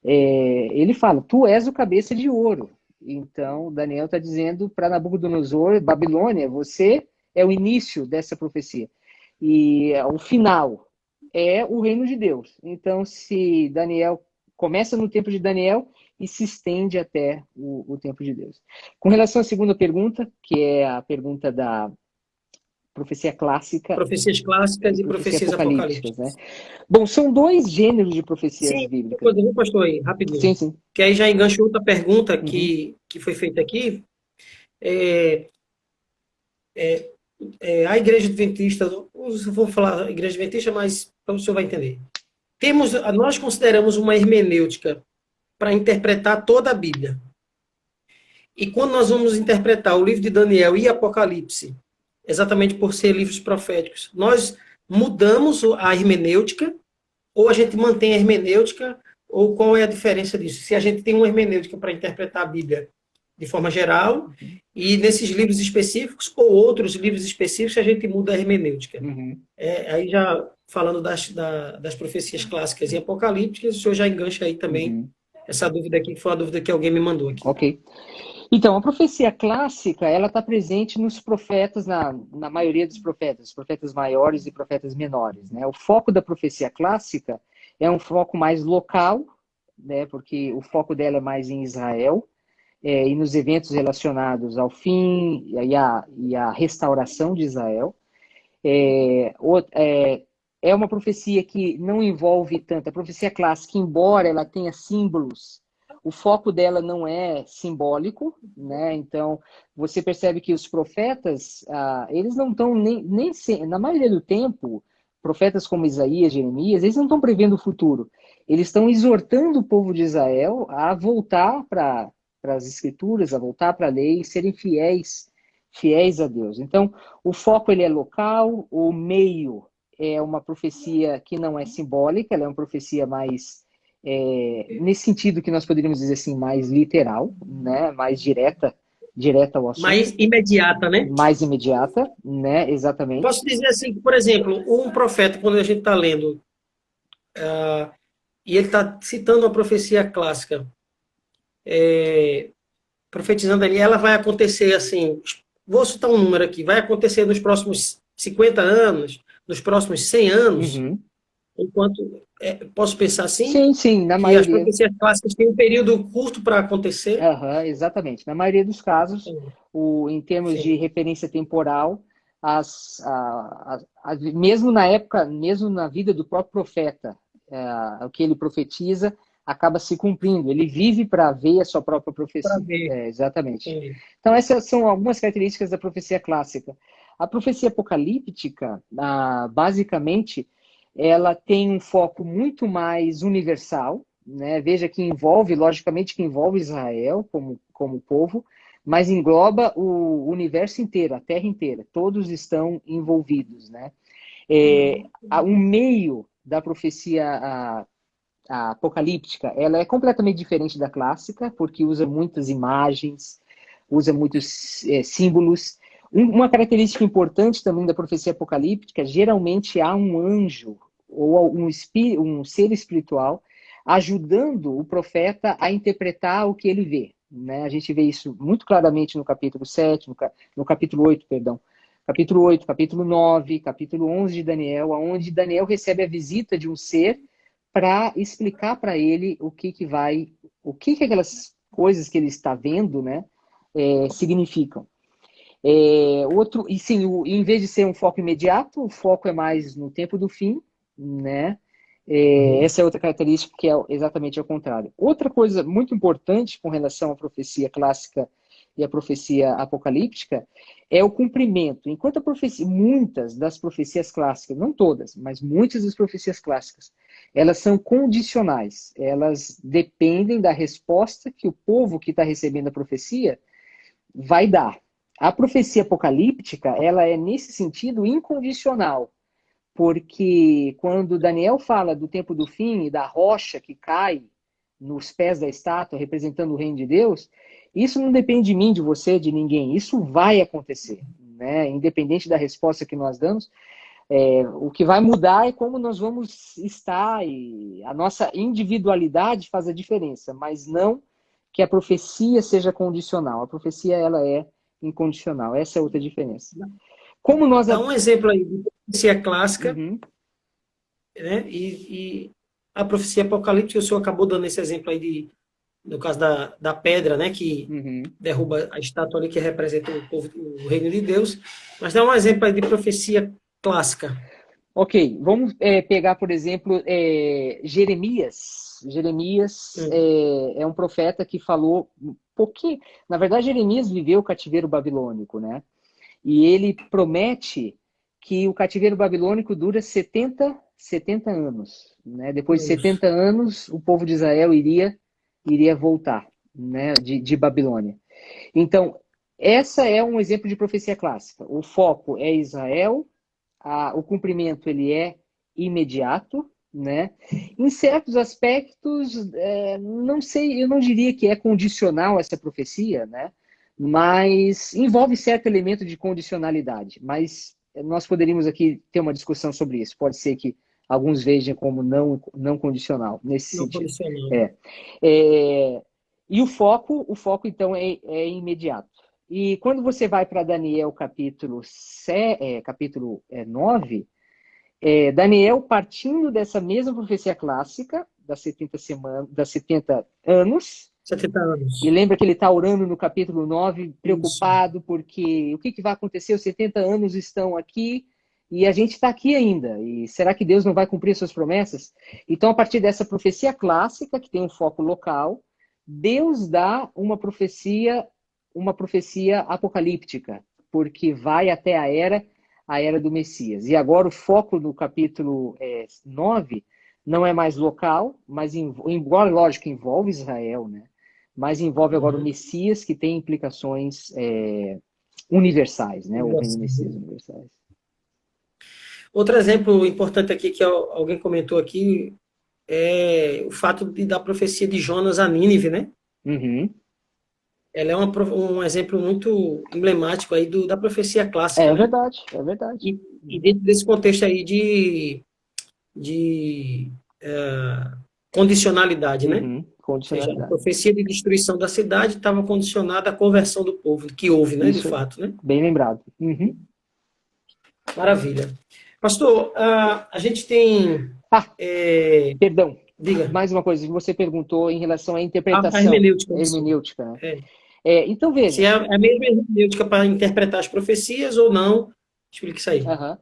ele fala, tu és o cabeça de ouro. Então, Daniel está dizendo para Nabucodonosor, Babilônia, você é o início dessa profecia. E o final é o reino de Deus. Então, se Daniel começa no tempo de Daniel e se estende até o tempo de Deus. Com relação à segunda pergunta, que é a pergunta da profecia clássica Profecias clássicas e e profecia profecias apocalípticas, né? apocalípticas. Bom, são dois gêneros de profecias Sim, uma bíblicas. coisa, viu, pastor, aí, Sim, rapidinho. sim. Que aí já engancha outra pergunta Uhum. que foi feita aqui. É, a Igreja Adventista, eu vou falar Igreja Adventista, mas o senhor vai entender. Nós consideramos uma hermenêutica para interpretar toda a Bíblia. E quando nós vamos interpretar o livro de Daniel e Apocalipse, exatamente por ser livros proféticos, nós mudamos a hermenêutica, ou a gente mantém a hermenêutica, ou qual é a diferença disso? Se a gente tem uma hermenêutica para interpretar a Bíblia de forma geral, e nesses livros específicos, ou outros livros específicos, a gente muda a hermenêutica. Uhum. Aí já falando das profecias clássicas e apocalípticas, o senhor já engancha aí também Uhum. essa dúvida aqui, que foi uma dúvida que alguém me mandou aqui. Ok. Então, a profecia clássica, ela está presente nos profetas, na maioria dos profetas, profetas maiores e profetas menores, né? O foco da profecia clássica é um foco mais local, né? Porque o foco dela é mais em Israel, e nos eventos relacionados ao fim e à restauração de Israel. É uma profecia que não envolve tanto. A profecia clássica, embora ela tenha símbolos, o foco dela não é simbólico, né? Então, você percebe que os profetas, eles não estão na maioria do tempo, profetas como Isaías, Jeremias, eles não estão prevendo o futuro. Eles estão exortando o povo de Israel a voltar para as escrituras, a voltar para a lei e serem fiéis a Deus. Então, o foco ele é local, o meio é uma profecia que não é simbólica, ela é uma profecia mais, nesse sentido que nós poderíamos dizer assim, mais literal, né? Mais direta ao assunto, Mais imediata, né? mais imediata, né? Exatamente. Posso dizer assim, que, por exemplo, um profeta, quando a gente está lendo, e ele está citando uma profecia clássica, profetizando ali, ela vai acontecer assim, vou citar um número aqui, vai acontecer nos próximos 50 anos, nos próximos 100 anos, Uhum. enquanto, posso pensar assim, Sim, sim, na que as maioria. profecias clássicas têm um período curto para acontecer. Uhum, exatamente. Na maioria dos casos, em termos de Sim. referência temporal, mesmo na época, mesmo na vida do próprio profeta, o que ele profetiza acaba se cumprindo. Ele vive para ver a sua própria Para profecia. ver. Exatamente. Entendi. Então, essas são algumas características da profecia clássica. A profecia apocalíptica, basicamente, ela tem um foco muito mais universal, né? Veja que envolve, logicamente, que envolve Israel como povo, mas engloba o universo inteiro, a Terra inteira. Todos estão envolvidos, né? O meio da profecia a apocalíptica, ela é completamente diferente da clássica, porque usa muitas imagens, usa muitos símbolos. Uma característica importante também da profecia apocalíptica, geralmente há um anjo ou um ser espiritual ajudando o profeta a interpretar o que ele vê. Né? A gente vê isso muito claramente no capítulo 7, no capítulo 8, perdão. Capítulo 8, capítulo 9, capítulo 11 de Daniel, onde Daniel recebe a visita de um ser para explicar para ele o que aquelas coisas que ele está vendo, né, significam. E sim, em vez de ser um foco imediato, o foco é mais no tempo do fim, né? Essa é outra característica que é exatamente ao contrário. Outra coisa muito importante com relação à profecia clássica e à profecia apocalíptica é o cumprimento. Enquanto muitas das profecias clássicas, não todas, mas muitas das profecias clássicas, elas são condicionais. Elas dependem da resposta que o povo que está recebendo a profecia vai dar. A profecia apocalíptica, ela é, nesse sentido, incondicional. Porque quando Daniel fala do tempo do fim e da rocha que cai nos pés da estátua, representando o reino de Deus, isso não depende de mim, de você, de ninguém. Isso vai acontecer, né? Independente da resposta que nós damos, o que vai mudar é como nós vamos estar, e a nossa individualidade faz a diferença, mas não que a profecia seja condicional. A profecia, ela é incondicional. Essa é outra diferença. Como nós... Dá um exemplo aí de profecia clássica, Uhum. né? E a profecia apocalíptica, o senhor acabou dando esse exemplo aí no caso da pedra, né? Que Uhum. derruba a estátua ali que representa o povo, o reino de Deus. Mas dá um exemplo aí de profecia clássica. Ok, vamos pegar, por exemplo, Jeremias. Jeremias é um profeta que falou um pouquinho... Na verdade, Jeremias viveu o cativeiro babilônico, né? E ele promete que o cativeiro babilônico dura 70 anos, né? Depois de 70 anos, o povo de Israel iria voltar, né? de Babilônia. Então, essa é um exemplo de profecia clássica. O foco é Israel, o cumprimento ele é imediato, né? Em certos aspectos, não sei, eu não diria que é condicional essa profecia, né? Mas envolve certo elemento de condicionalidade. Mas nós poderíamos aqui ter uma discussão sobre isso. Pode ser que alguns vejam como não condicional nesse Não sentido. condicional. E o foco então é imediato. E quando você vai para Daniel capítulo 9, Daniel, partindo dessa mesma profecia clássica, das 70 anos, 70 e anos. lembra que ele está orando no capítulo 9, Isso. preocupado, porque o que vai acontecer? Os 70 anos estão aqui e a gente está aqui ainda. E será que Deus não vai cumprir suas promessas? Então, a partir dessa profecia clássica, que tem um foco local, Deus dá uma profecia apocalíptica, porque vai até a era do Messias. E agora o foco no capítulo 9 não é mais local, mas embora, lógico, envolve Israel, né? Mas envolve agora o Messias, que tem implicações universais, né? O reino do Messias universais. Outro exemplo importante aqui que alguém comentou aqui é o fato da profecia de Jonas a Nínive, né? Uhum. Ela é um exemplo muito emblemático aí da profecia clássica, É né? verdade, é verdade. E dentro desse contexto aí de condicionalidade, né? Uhum. Ou seja, a Condicionalidade. profecia de destruição da cidade estava condicionada à conversão do povo, que houve, né, de Isso, fato, né? bem lembrado. Uhum. Maravilha. Pastor, a gente tem... Perdão. Diga. Mais uma coisa, você perguntou em relação à A interpretação, hermenêutica, isso. hermenêutica, né? É. Então, Se veja. é a mesma hermenêutica para interpretar as profecias ou não, explique isso aí. Uhum.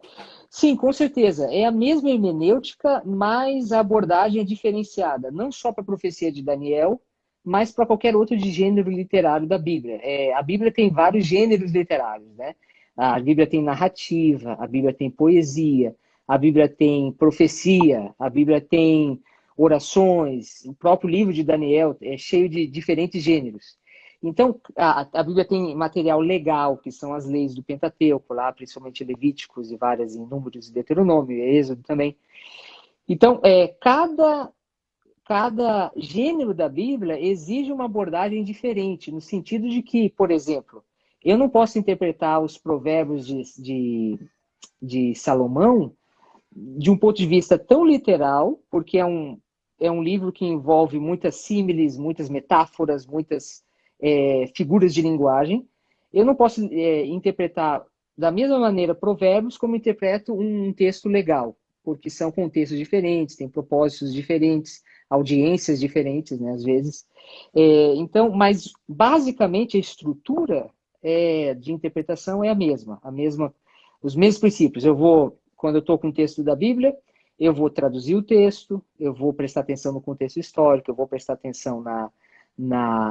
Sim, com certeza. É a mesma hermenêutica, mas a abordagem é diferenciada. Não só para a profecia de Daniel, mas para qualquer outro de gênero literário da Bíblia. A Bíblia tem vários gêneros literários, né? A Bíblia tem narrativa, a Bíblia tem poesia, a Bíblia tem profecia, a Bíblia tem orações. O próprio livro de Daniel é cheio de diferentes gêneros. Então, a Bíblia tem material legal, que são as leis do Pentateuco, lá, principalmente Levíticos e várias em Números e Deuteronômio, e Êxodo também. Então, cada gênero da Bíblia exige uma abordagem diferente, no sentido de que, por exemplo, eu não posso interpretar os provérbios de Salomão de um ponto de vista tão literal, porque é um livro que envolve muitas símiles, muitas metáforas, muitas figuras de linguagem. Eu não posso interpretar da mesma maneira provérbios como interpreto um texto legal, porque são contextos diferentes, têm propósitos diferentes, audiências diferentes, né, às vezes. Então, mas basicamente a estrutura de interpretação é a mesma, os mesmos princípios. Quando eu estou com um texto da Bíblia, eu vou traduzir o texto, eu vou prestar atenção no contexto histórico, eu vou prestar atenção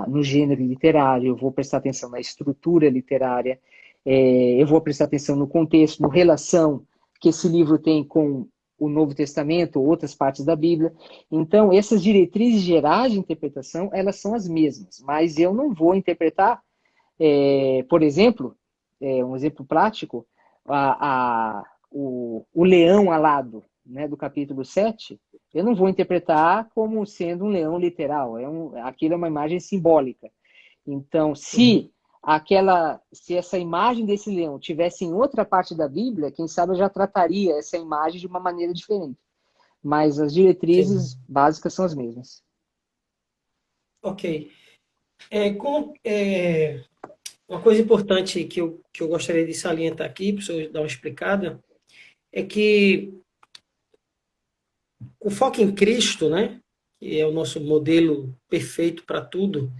no gênero literário, eu vou prestar atenção na estrutura literária, eu vou prestar atenção no contexto, na relação que esse livro tem com o Novo Testamento ou outras partes da Bíblia. Então, essas diretrizes gerais de interpretação, elas são as mesmas, mas eu não vou interpretar, por exemplo, um exemplo prático, o leão alado, né, do capítulo 7, eu não vou interpretar como sendo um leão literal. Aquilo é uma imagem simbólica. Então, se essa imagem desse leão tivesse em outra parte da Bíblia, quem sabe eu já trataria essa imagem de uma maneira diferente. Mas as diretrizes básicas são as mesmas. Ok. Uma coisa importante que eu gostaria de salientar aqui, para o senhor dar uma explicada, é que o foco em Cristo, né, que é o nosso modelo perfeito para tudo,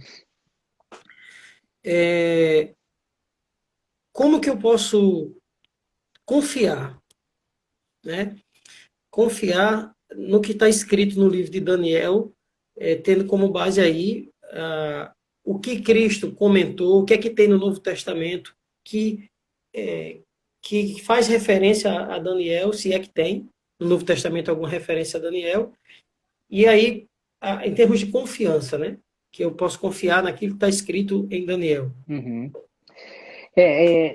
como que eu posso confiar, né? Confiar no que está escrito no livro de Daniel, tendo como base aí o que Cristo comentou, o que é que tem no Novo Testamento que, é, que faz referência a Daniel, se é que tem no Novo Testamento alguma referência a Daniel, e aí, em termos de confiança, né? Que eu posso confiar naquilo que está escrito em Daniel. Uhum.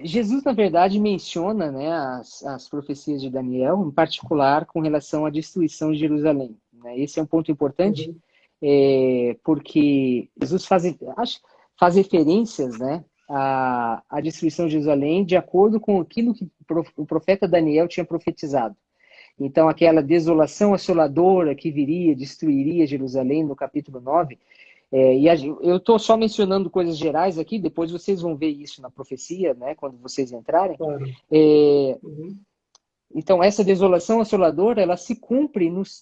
Jesus, na verdade, menciona, né, as profecias de Daniel, em particular com relação à destruição de Jerusalém, né? Esse é um ponto importante, Uhum. porque Jesus faz referências, né, à destruição de Jerusalém de acordo com aquilo que o profeta Daniel tinha profetizado. Então, aquela desolação assoladora que viria, destruiria Jerusalém no capítulo 9. Eu estou só mencionando coisas gerais aqui, depois vocês vão ver isso na profecia, né, quando vocês entrarem. Claro. É, Uhum. então, essa desolação assoladora, ela se cumpre nos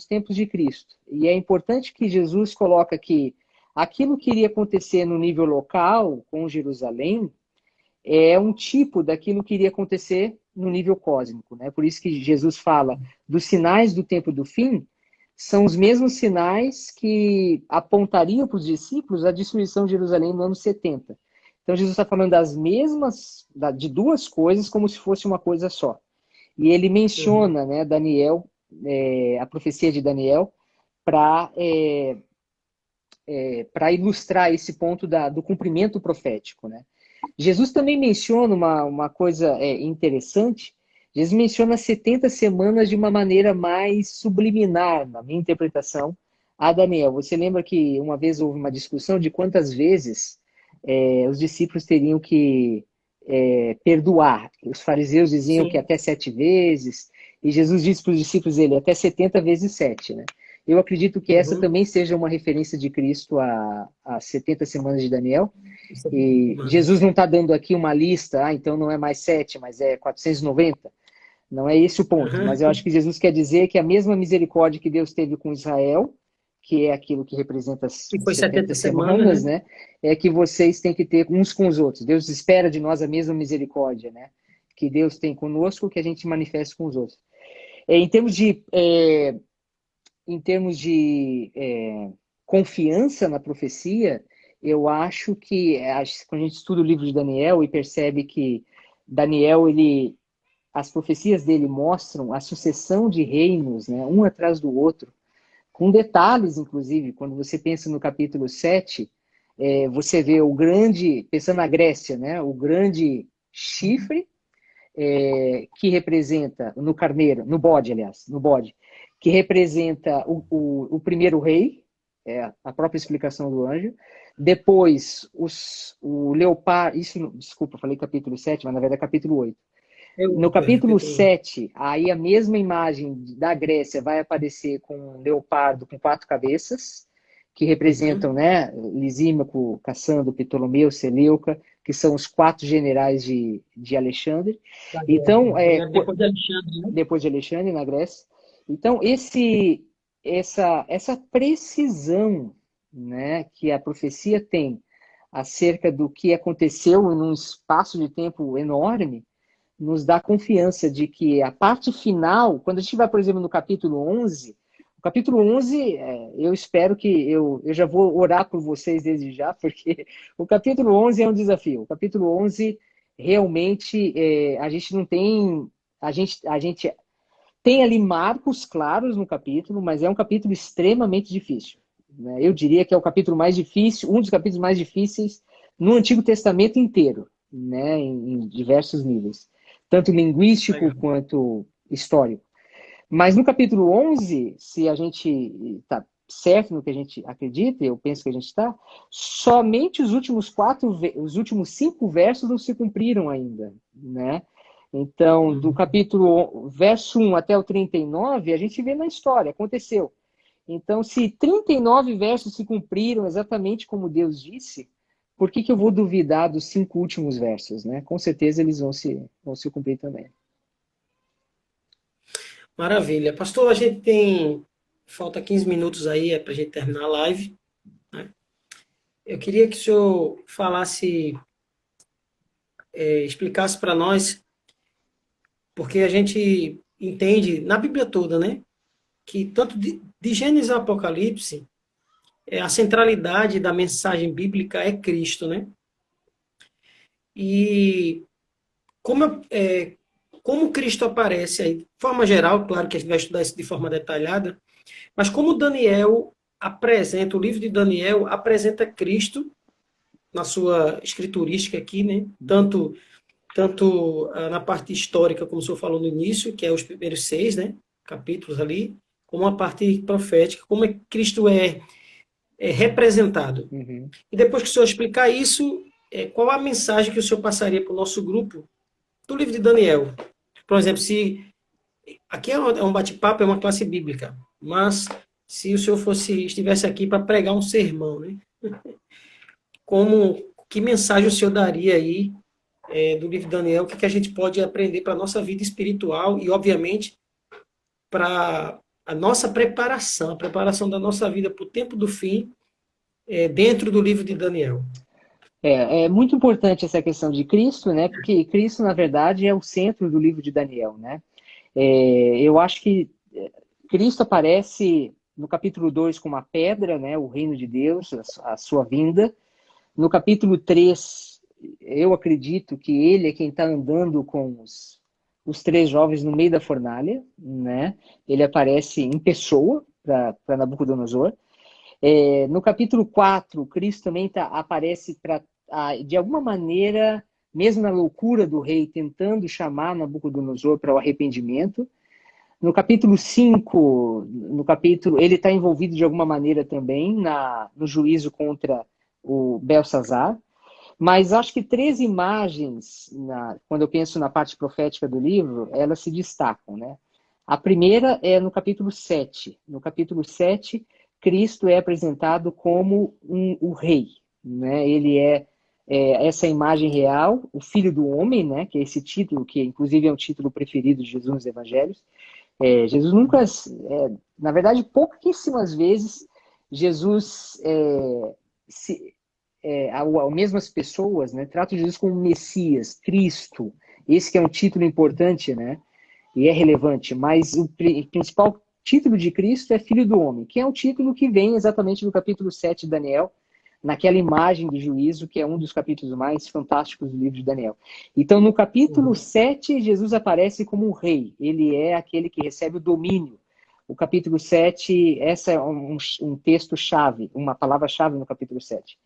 tempos de Cristo. E é importante que Jesus coloca que aquilo que iria acontecer no nível local, com Jerusalém, é um tipo daquilo que iria acontecer no nível cósmico, né? Por isso que Jesus fala dos sinais do tempo do fim, são os mesmos sinais que apontariam para os discípulos a destruição de Jerusalém no ano 70. Então Jesus está falando de duas coisas como se fosse uma coisa só. E ele Uhum. menciona, né, Daniel, a profecia de Daniel, para para ilustrar esse ponto do cumprimento profético, né? Jesus também menciona uma coisa interessante. Jesus menciona 70 semanas de uma maneira mais subliminar, na minha interpretação, a Daniel. Você lembra que uma vez houve uma discussão de quantas vezes os discípulos teriam que perdoar? Os fariseus diziam que Sim. até 7 vezes, e Jesus disse para os discípulos dele até 70 vezes 7, né? Eu acredito que essa Uhum. também seja uma referência de Cristo a 70 semanas de Daniel. Isso é E humanos. Jesus não está dando aqui uma lista, então não é mais 7, mas é 490. Não é esse o ponto. Mas eu acho Uhum. que Jesus quer dizer que a mesma misericórdia que Deus teve com Israel, que é aquilo que representa as Que foi 70 70 semanas, semanas, né? né? É que vocês têm que ter uns com os outros. Deus espera de nós a mesma misericórdia, né? Que Deus tem conosco, que a gente manifesta com os outros. Em termos de confiança na profecia, eu acho que quando a gente estuda o livro de Daniel e percebe que Daniel, as profecias dele mostram a sucessão de reinos, né, um atrás do outro, com detalhes, inclusive, quando você pensa no capítulo 7, você vê pensando na Grécia, né, o grande chifre, que representa, no carneiro, no bode, aliás, no bode, que representa o primeiro rei, a própria explicação do anjo. Depois, o leopardo, desculpa, falei capítulo 7, mas na verdade é capítulo 8. É No outro, capítulo capítulo 1. 7, aí a mesma imagem da Grécia vai aparecer com um leopardo com 4 cabeças, que representam, Uhum. né, Lisímaco, Cassandro, Ptolomeu, Seleuca, que são os 4 generais de Alexandre. Da guerra. Então, Depois de Alexandre, né? depois de Alexandre, na Grécia. Então, essa precisão, né, que a profecia tem acerca do que aconteceu em um espaço de tempo enorme, nos dá confiança de que a parte final, quando a gente vai, por exemplo, no capítulo 11, o capítulo 11, eu espero que eu já vou orar por vocês desde já, porque o capítulo 11 é um desafio. O capítulo 11, realmente, a gente não tem... A gente tem ali marcos claros no capítulo, mas é um capítulo extremamente difícil, né? Eu diria que é o capítulo mais difícil, um dos capítulos mais difíceis no Antigo Testamento inteiro, né? Em diversos níveis, tanto linguístico Legal. quanto histórico. Mas no capítulo 11, se a gente está certo no que a gente acredita, eu penso que a gente está, somente os últimos 5 versos não se cumpriram ainda, né? Então, do Uhum. capítulo verso 1 até o 39, a gente vê na história, aconteceu. Então, se 39 versos se cumpriram exatamente como Deus disse, por que que eu vou duvidar dos 5 últimos versos, né? Com certeza eles vão se cumprir também. Maravilha. Pastor, a gente tem. Falta 15 minutos aí para a gente terminar a live, né? Eu queria que o senhor falasse, explicasse para nós, porque a gente entende na Bíblia toda, né? Que tanto de Gênesis a Apocalipse, a centralidade da mensagem bíblica é Cristo, né? E como, como Cristo aparece aí, de forma geral, claro que a gente vai estudar isso de forma detalhada, mas como Daniel apresenta, o livro de Daniel apresenta Cristo na sua escriturística aqui, né? Tanto na parte histórica, como o senhor falou no início, que é os primeiros 6, né, capítulos ali, como a parte profética, como é que Cristo é representado. Uhum. E depois que o senhor explicar isso, qual a mensagem que o senhor passaria para o nosso grupo do livro de Daniel? Por exemplo, se aqui é um bate-papo, é uma classe bíblica, mas se o senhor estivesse aqui para pregar um sermão, né? Que mensagem o senhor daria aí do livro de Daniel? O que a gente pode aprender para a nossa vida espiritual e, obviamente, para a nossa preparação, a preparação da nossa vida para o tempo do fim, dentro do livro de Daniel? É muito importante essa questão de Cristo, né? Porque Cristo, na verdade, é o centro do livro de Daniel, né? Eu acho que Cristo aparece no capítulo 2 como a pedra, né? O reino de Deus, a sua vinda. No capítulo 3, eu acredito que ele é quem está andando com os 3 jovens no meio da fornalha, né? Ele aparece em pessoa para Nabucodonosor. No capítulo 4, Cristo também aparece para, de alguma maneira, mesmo na loucura do rei, tentando chamar Nabucodonosor para o arrependimento. No capítulo 5, ele está envolvido de alguma maneira também no juízo contra o Belsazar. Mas acho que 3 imagens, quando eu penso na parte profética do livro, elas se destacam, né? A primeira é no capítulo 7. No capítulo 7, Cristo é apresentado como o rei, né? Ele é essa imagem real, o Filho do Homem, né? Que é esse título, que inclusive é um título preferido de Jesus nos Evangelhos. Jesus nunca, na verdade, pouquíssimas vezes, Jesus, mesmas pessoas, né, tratam Jesus como Messias, Cristo. Esse que é um título importante, né? E é relevante, mas o principal título de Cristo é Filho do Homem, que é um título que vem exatamente no capítulo 7 de Daniel, naquela imagem de juízo, que é um dos capítulos mais fantásticos do livro de Daniel. Então, no capítulo 7, Jesus aparece como um rei. Ele é aquele que recebe o domínio. O capítulo 7, essa é um texto-chave, uma palavra-chave no capítulo 7.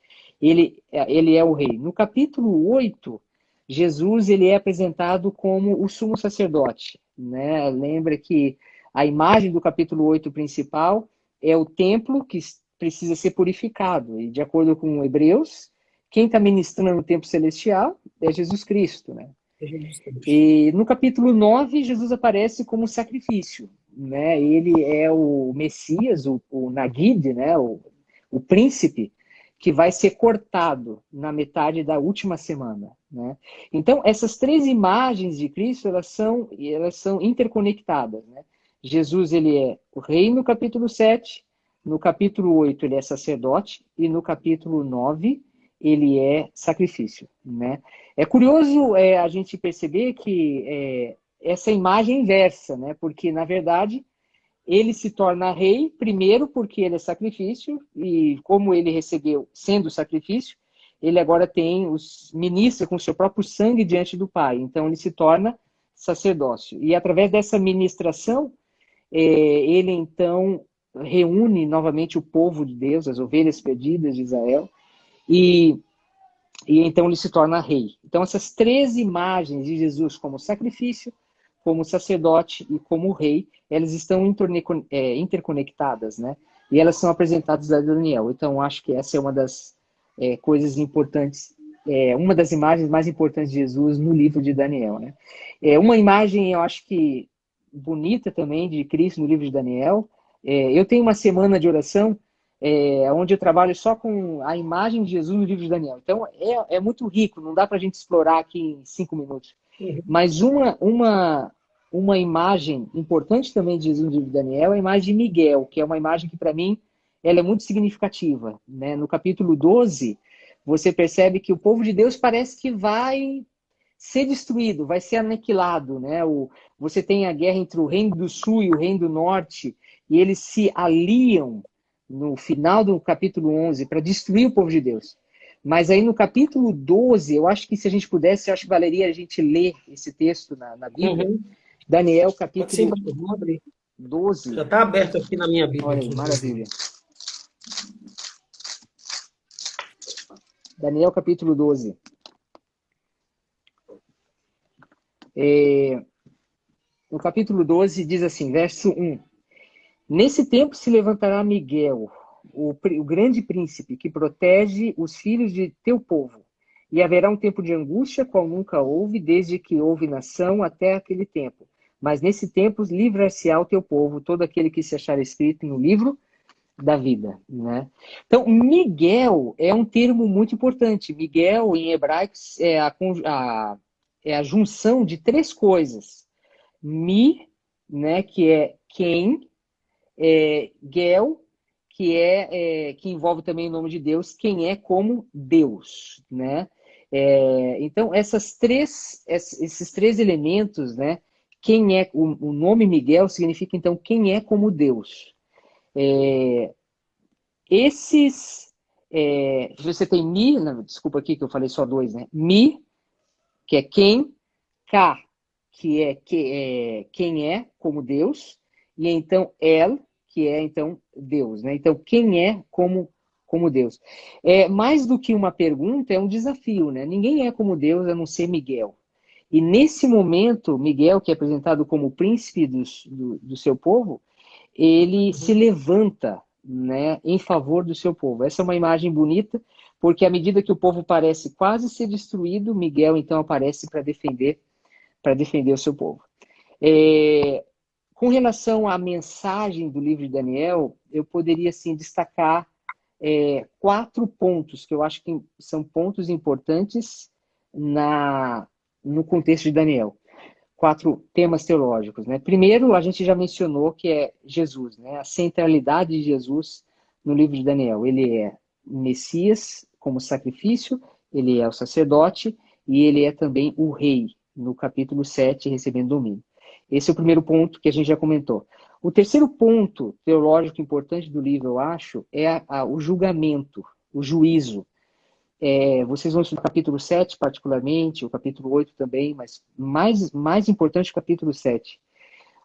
Ele é o rei. No capítulo 8, Jesus ele é apresentado como o sumo sacerdote, né? Lembra que a imagem do capítulo 8 principal é o templo que precisa ser purificado. E de acordo com Hebreus, quem está ministrando no templo celestial é Jesus Cristo, né? E no capítulo 9, Jesus aparece como sacrifício, né? Ele é o Messias, o Nagid, né? O príncipe, que vai ser cortado na metade da última semana, né? Então, essas 3 imagens de Cristo, elas são interconectadas, né? Jesus, ele é o rei no capítulo 7, no capítulo 8 ele é sacerdote e no capítulo 9 ele é sacrifício, né? É curioso a gente perceber que essa imagem inversa, né? Porque, na verdade, ele se torna rei, primeiro porque ele é sacrifício, e como ele recebeu sendo sacrifício, ele agora ministra com seu próprio sangue diante do Pai. Então ele se torna sacerdócio. E através dessa ministração, ele então reúne novamente o povo de Deus, as ovelhas perdidas de Israel, e então ele se torna rei. Então essas 3 imagens de Jesus como sacrifício, como sacerdote e como rei, elas estão interconectadas, né? E elas são apresentadas a Daniel. Então, acho que essa é uma das coisas importantes, uma das imagens mais importantes de Jesus no livro de Daniel, né? Uma imagem, eu acho que bonita também, de Cristo no livro de Daniel, Eu tenho uma semana de oração onde eu trabalho só com a imagem de Jesus no livro de Daniel. Então, é muito rico, não dá para a gente explorar aqui em 5 minutos. Uhum. Mas uma imagem importante também de Jesus no livro de Daniel é a imagem de Miguel, que é uma imagem que, para mim, ela é muito significativa, né? No capítulo 12, você percebe que o povo de Deus parece que vai ser destruído, vai ser aniquilado, né? Você tem a guerra entre o reino do sul e o reino do norte, e eles se aliam no final do capítulo 11 para destruir o povo de Deus. Mas aí no capítulo 12, eu acho que se a gente pudesse, eu acho que valeria a gente ler esse texto na Bíblia. Uhum. Daniel, Pode ser, capítulo pastor. Vamos abrir. 12. Já está aberto aqui na minha Bíblia. Olha aí, Aqui, maravilha. Daniel, capítulo 12. No capítulo 12 diz assim, verso 1. Nesse tempo se levantará Miguel, o grande príncipe, que protege os filhos de teu povo. E haverá um tempo de angústia, qual nunca houve, desde que houve nação até aquele tempo. Mas nesse tempo livrar-se-á o teu povo, todo aquele que se achar escrito no livro da vida, né? Então, Miguel é um termo muito importante. Miguel, em hebraico, é a junção de 3 coisas. Mi, né, que é quem, Gel, que envolve também o nome de Deus, quem é como Deus, né? Então, esses três elementos, né? Quem é o nome Miguel significa então quem é como Deus. Você tem Mi, não, desculpa aqui que eu falei só 2, né? Mi, que é quem, K, que é quem é como Deus, e então El, que é então Deus, né? Então quem é como Deus. Mais do que uma pergunta, é um desafio, né? Ninguém é como Deus a não ser Miguel. E nesse momento, Miguel, que é apresentado como o príncipe do seu povo, ele se levanta, né, em favor do seu povo. Essa é uma imagem bonita, porque à medida que o povo parece quase ser destruído, Miguel então aparece para defender o seu povo. Com relação à mensagem do livro de Daniel, eu poderia assim destacar 4 pontos que eu acho que são pontos importantes no contexto de Daniel. 4 temas teológicos, né? Primeiro, a gente já mencionou que é Jesus, né? A centralidade de Jesus no livro de Daniel. Ele é o Messias como sacrifício, ele é o sacerdote e ele é também o rei, no capítulo 7, recebendo domínio. Esse é o primeiro ponto que a gente já comentou. O terceiro ponto teológico importante do livro, eu acho, é o julgamento, o juízo. Vocês vão estudar o capítulo 7 particularmente, o capítulo 8 também, mas mais importante o capítulo 7.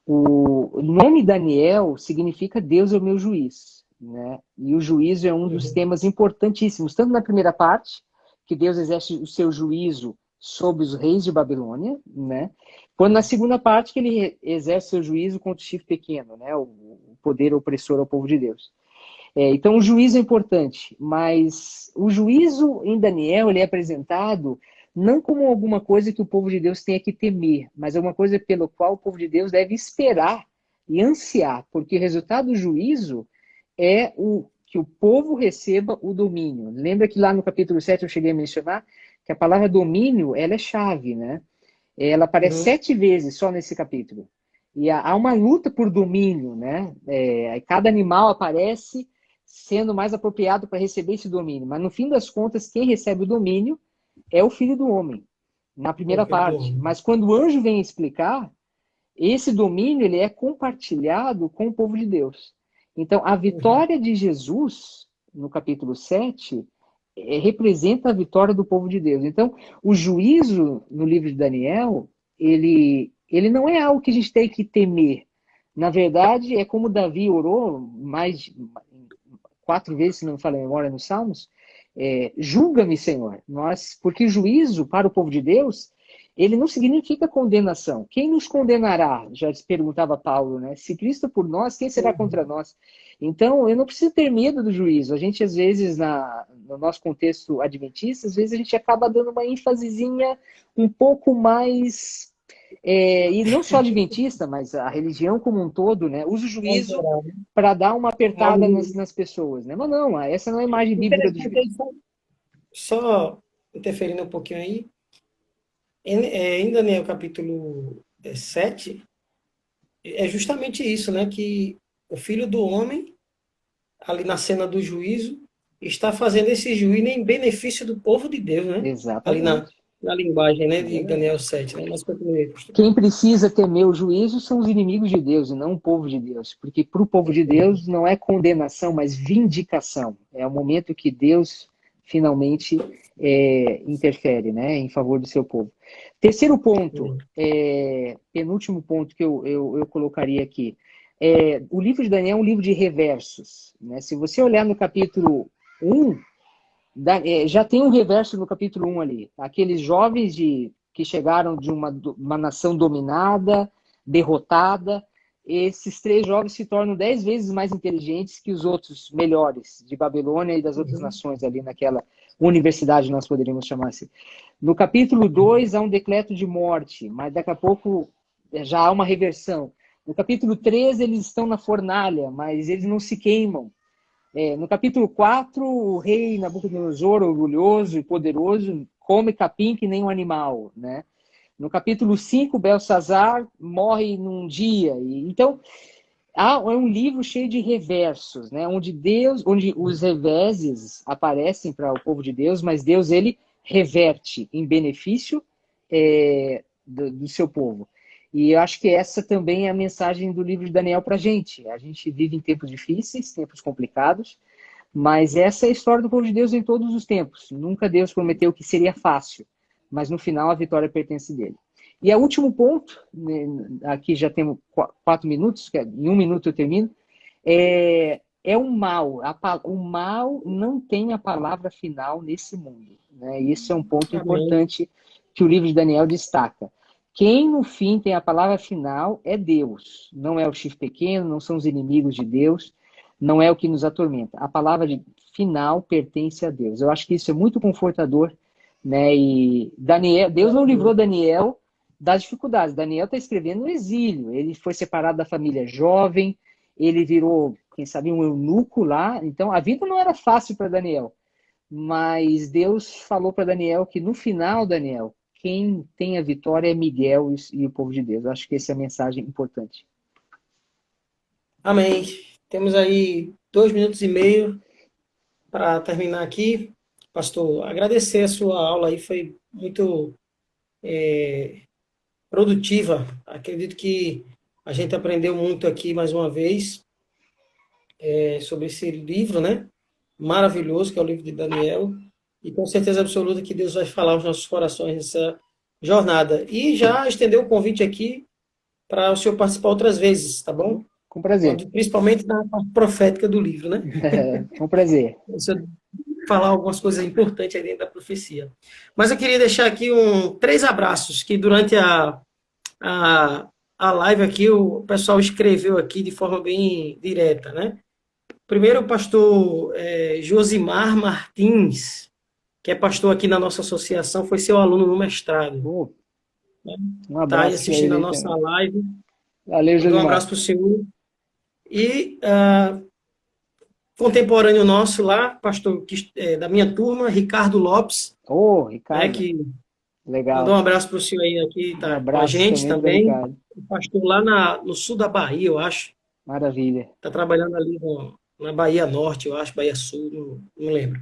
O nome Daniel significa Deus é o meu juiz, né? E o juízo é um dos temas importantíssimos, tanto na primeira parte, que Deus exerce o seu juízo sobre os reis de Babilônia, né? Quanto na segunda parte, que ele exerce o seu juízo contra o chifre pequeno, né? O poder opressor ao povo de Deus. Então, o juízo é importante, mas o juízo em Daniel ele é apresentado não como alguma coisa que o povo de Deus tenha que temer, mas é uma coisa pelo qual o povo de Deus deve esperar e ansiar, porque o resultado do juízo é que o povo receba o domínio. Lembra que lá no capítulo 7 eu cheguei a mencionar que a palavra domínio ela é chave, né? Ela aparece 7 vezes só nesse capítulo. E há uma luta por domínio, né? Cada animal aparece sendo mais apropriado para receber esse domínio. Mas, no fim das contas, quem recebe o domínio é o Filho do Homem, na primeira parte. Mas, quando o anjo vem explicar, esse domínio ele é compartilhado com o povo de Deus. Então, a vitória de Jesus, no capítulo 7, representa a vitória do povo de Deus. Então, o juízo no livro de Daniel, ele não é algo que a gente tem que temer. Na verdade, é como Davi orou mais 4 vezes, se não me falha a memória, nos Salmos, julga-me, Senhor. Porque juízo para o povo de Deus, ele não significa condenação. Quem nos condenará? Já se perguntava Paulo, né? Se Cristo é por nós, quem será contra nós? Então, eu não preciso ter medo do juízo. A gente, às vezes, no nosso contexto adventista, às vezes a gente acaba dando uma ênfasezinha um pouco mais E não só adventista, mas a religião como um todo, né, usa o Em juízo geral, né? para dar uma apertada Algo nas pessoas, né? Mas não, essa não é a imagem bíblica do interessante juízo. aí, só interferindo um pouquinho aí, em Daniel capítulo 7, é justamente isso, né? Que o filho do homem, ali na cena do juízo, está fazendo esse juízo em benefício do povo de Deus, né? Ali Exatamente. na linguagem, né, É de verdade. Daniel 7, né? Mas continue, pastor. Quem precisa temer o juízo são os inimigos de Deus e não o povo de Deus. Porque para o povo de Deus não é condenação, mas vindicação. É o momento que Deus finalmente interfere, né, em favor do seu povo. Terceiro ponto, penúltimo ponto que eu colocaria aqui. O livro de Daniel é um livro de reversos. Né? Se você olhar no capítulo 1, já tem um reverso no capítulo 1 ali. Aqueles jovens que chegaram de uma nação dominada, derrotada. Esses 3 jovens se tornam 10 vezes mais inteligentes que os outros melhores de Babilônia e das outras nações ali naquela universidade, nós poderíamos chamar assim. No capítulo 2 há um decreto de morte, mas daqui a pouco já há uma reversão. No capítulo 3 eles estão na fornalha, mas eles não se queimam. No capítulo 4, o rei Nabucodonosor, orgulhoso e poderoso, come capim que nem um animal, né? No capítulo 5, Belsazar morre num dia. Então, é um livro cheio de reversos, né? Onde os reveses aparecem para o povo de Deus, mas Deus, ele reverte em benefício do seu povo. E eu acho que essa também é a mensagem do livro de Daniel para a gente. A gente vive em tempos difíceis, tempos complicados, mas essa é a história do povo de Deus em todos os tempos. Nunca Deus prometeu que seria fácil, mas no final a vitória pertence dele. E o último ponto, né, aqui já temos 4 minutos, em 1 minuto eu termino, é o mal. O mal não tem a palavra final nesse mundo. Né? Isso é um ponto Amém. importante que o livro de Daniel destaca. Quem no fim tem a palavra final é Deus. Não é o chifre pequeno, não são os inimigos de Deus, não é o que nos atormenta. A palavra final pertence a Deus. Eu acho que isso é muito confortador, né? E Deus não livrou Daniel das dificuldades. Daniel está escrevendo no exílio. Ele foi separado da família jovem, ele virou, quem sabe, um eunuco lá. Então, a vida não era fácil para Daniel. Mas Deus falou para Daniel que no final, Daniel, quem tem a vitória é Miguel e o povo de Deus. Eu acho que essa é a mensagem importante. Amém. Temos aí 2 minutos e meio para terminar aqui. Pastor, agradecer a sua aula aí, foi muito produtiva. Acredito que a gente aprendeu muito aqui mais uma vez sobre esse livro, né? Maravilhoso, que é o livro de Daniel. E com certeza absoluta que Deus vai falar aos nossos corações nessa jornada. E já estendeu o convite aqui para o senhor participar outras vezes, tá bom? Com prazer. Principalmente na parte profética do livro, né? Com prazer. Você falar algumas coisas importantes aí dentro da profecia. Mas eu queria deixar aqui 3 abraços, que durante a live aqui o pessoal escreveu aqui de forma bem direta, né? Primeiro o pastor Josimar Martins, que é pastor aqui na nossa associação, foi seu aluno no mestrado. Um Está aí abraço para assistindo a ele nossa também. live. Valeu, Mandou um Josimar. abraço para o senhor. E contemporâneo nosso lá, pastor da minha turma, Ricardo Lopes, né, Ricardo. que mandou um Legal. abraço para o senhor aí aqui, Um tá com a abraço gente também para também. Ricardo. Pastor lá no sul da Bahia, eu acho. Maravilha. Está trabalhando ali na Bahia Norte, eu acho, Bahia Sul, não lembro.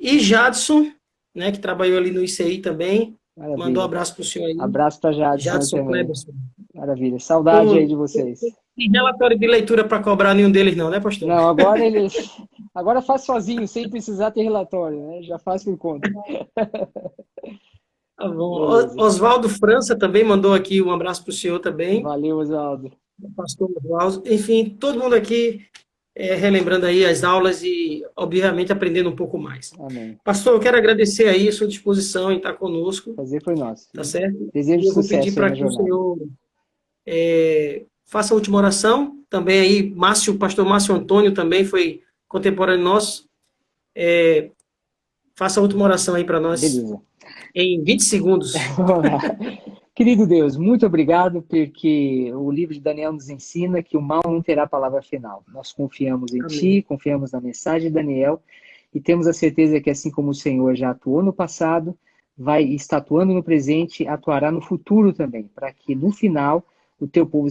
E Jadson, né, que trabalhou ali no ICI também, mandou um Maravilha. abraço para o senhor aí. Abraço para Jadson Jadson também. Kleberson. Maravilha. Saudade aí de Não vocês. tem relatório de leitura para cobrar nenhum deles não, né, pastor? Não, agora faz sozinho, sem precisar ter relatório, né? Já faz por conta. Tá bom. Beleza. Oswaldo França também mandou aqui um abraço para o senhor também. Valeu, Oswaldo. Pastor Oswaldo. Enfim, todo mundo aqui relembrando aí as aulas e, obviamente, aprendendo um pouco mais. Amém. Pastor, eu quero agradecer aí a sua disposição em estar conosco. Prazer foi nosso. Tá certo? Desejo E eu vou sucesso pedir para na que o jornada. senhor faça a última oração. Também aí, o pastor Márcio Antônio também foi contemporâneo nosso. Faça a última oração aí para nós. Beleza. Em 20 segundos. Vamos lá. Querido Deus, muito obrigado, porque o livro de Daniel nos ensina que o mal não terá palavra final. Nós confiamos em Amém. Ti, confiamos na mensagem de Daniel e temos a certeza que, assim como o Senhor já atuou no passado, vai estar atuando no presente, atuará no futuro também, para que no final o Teu povo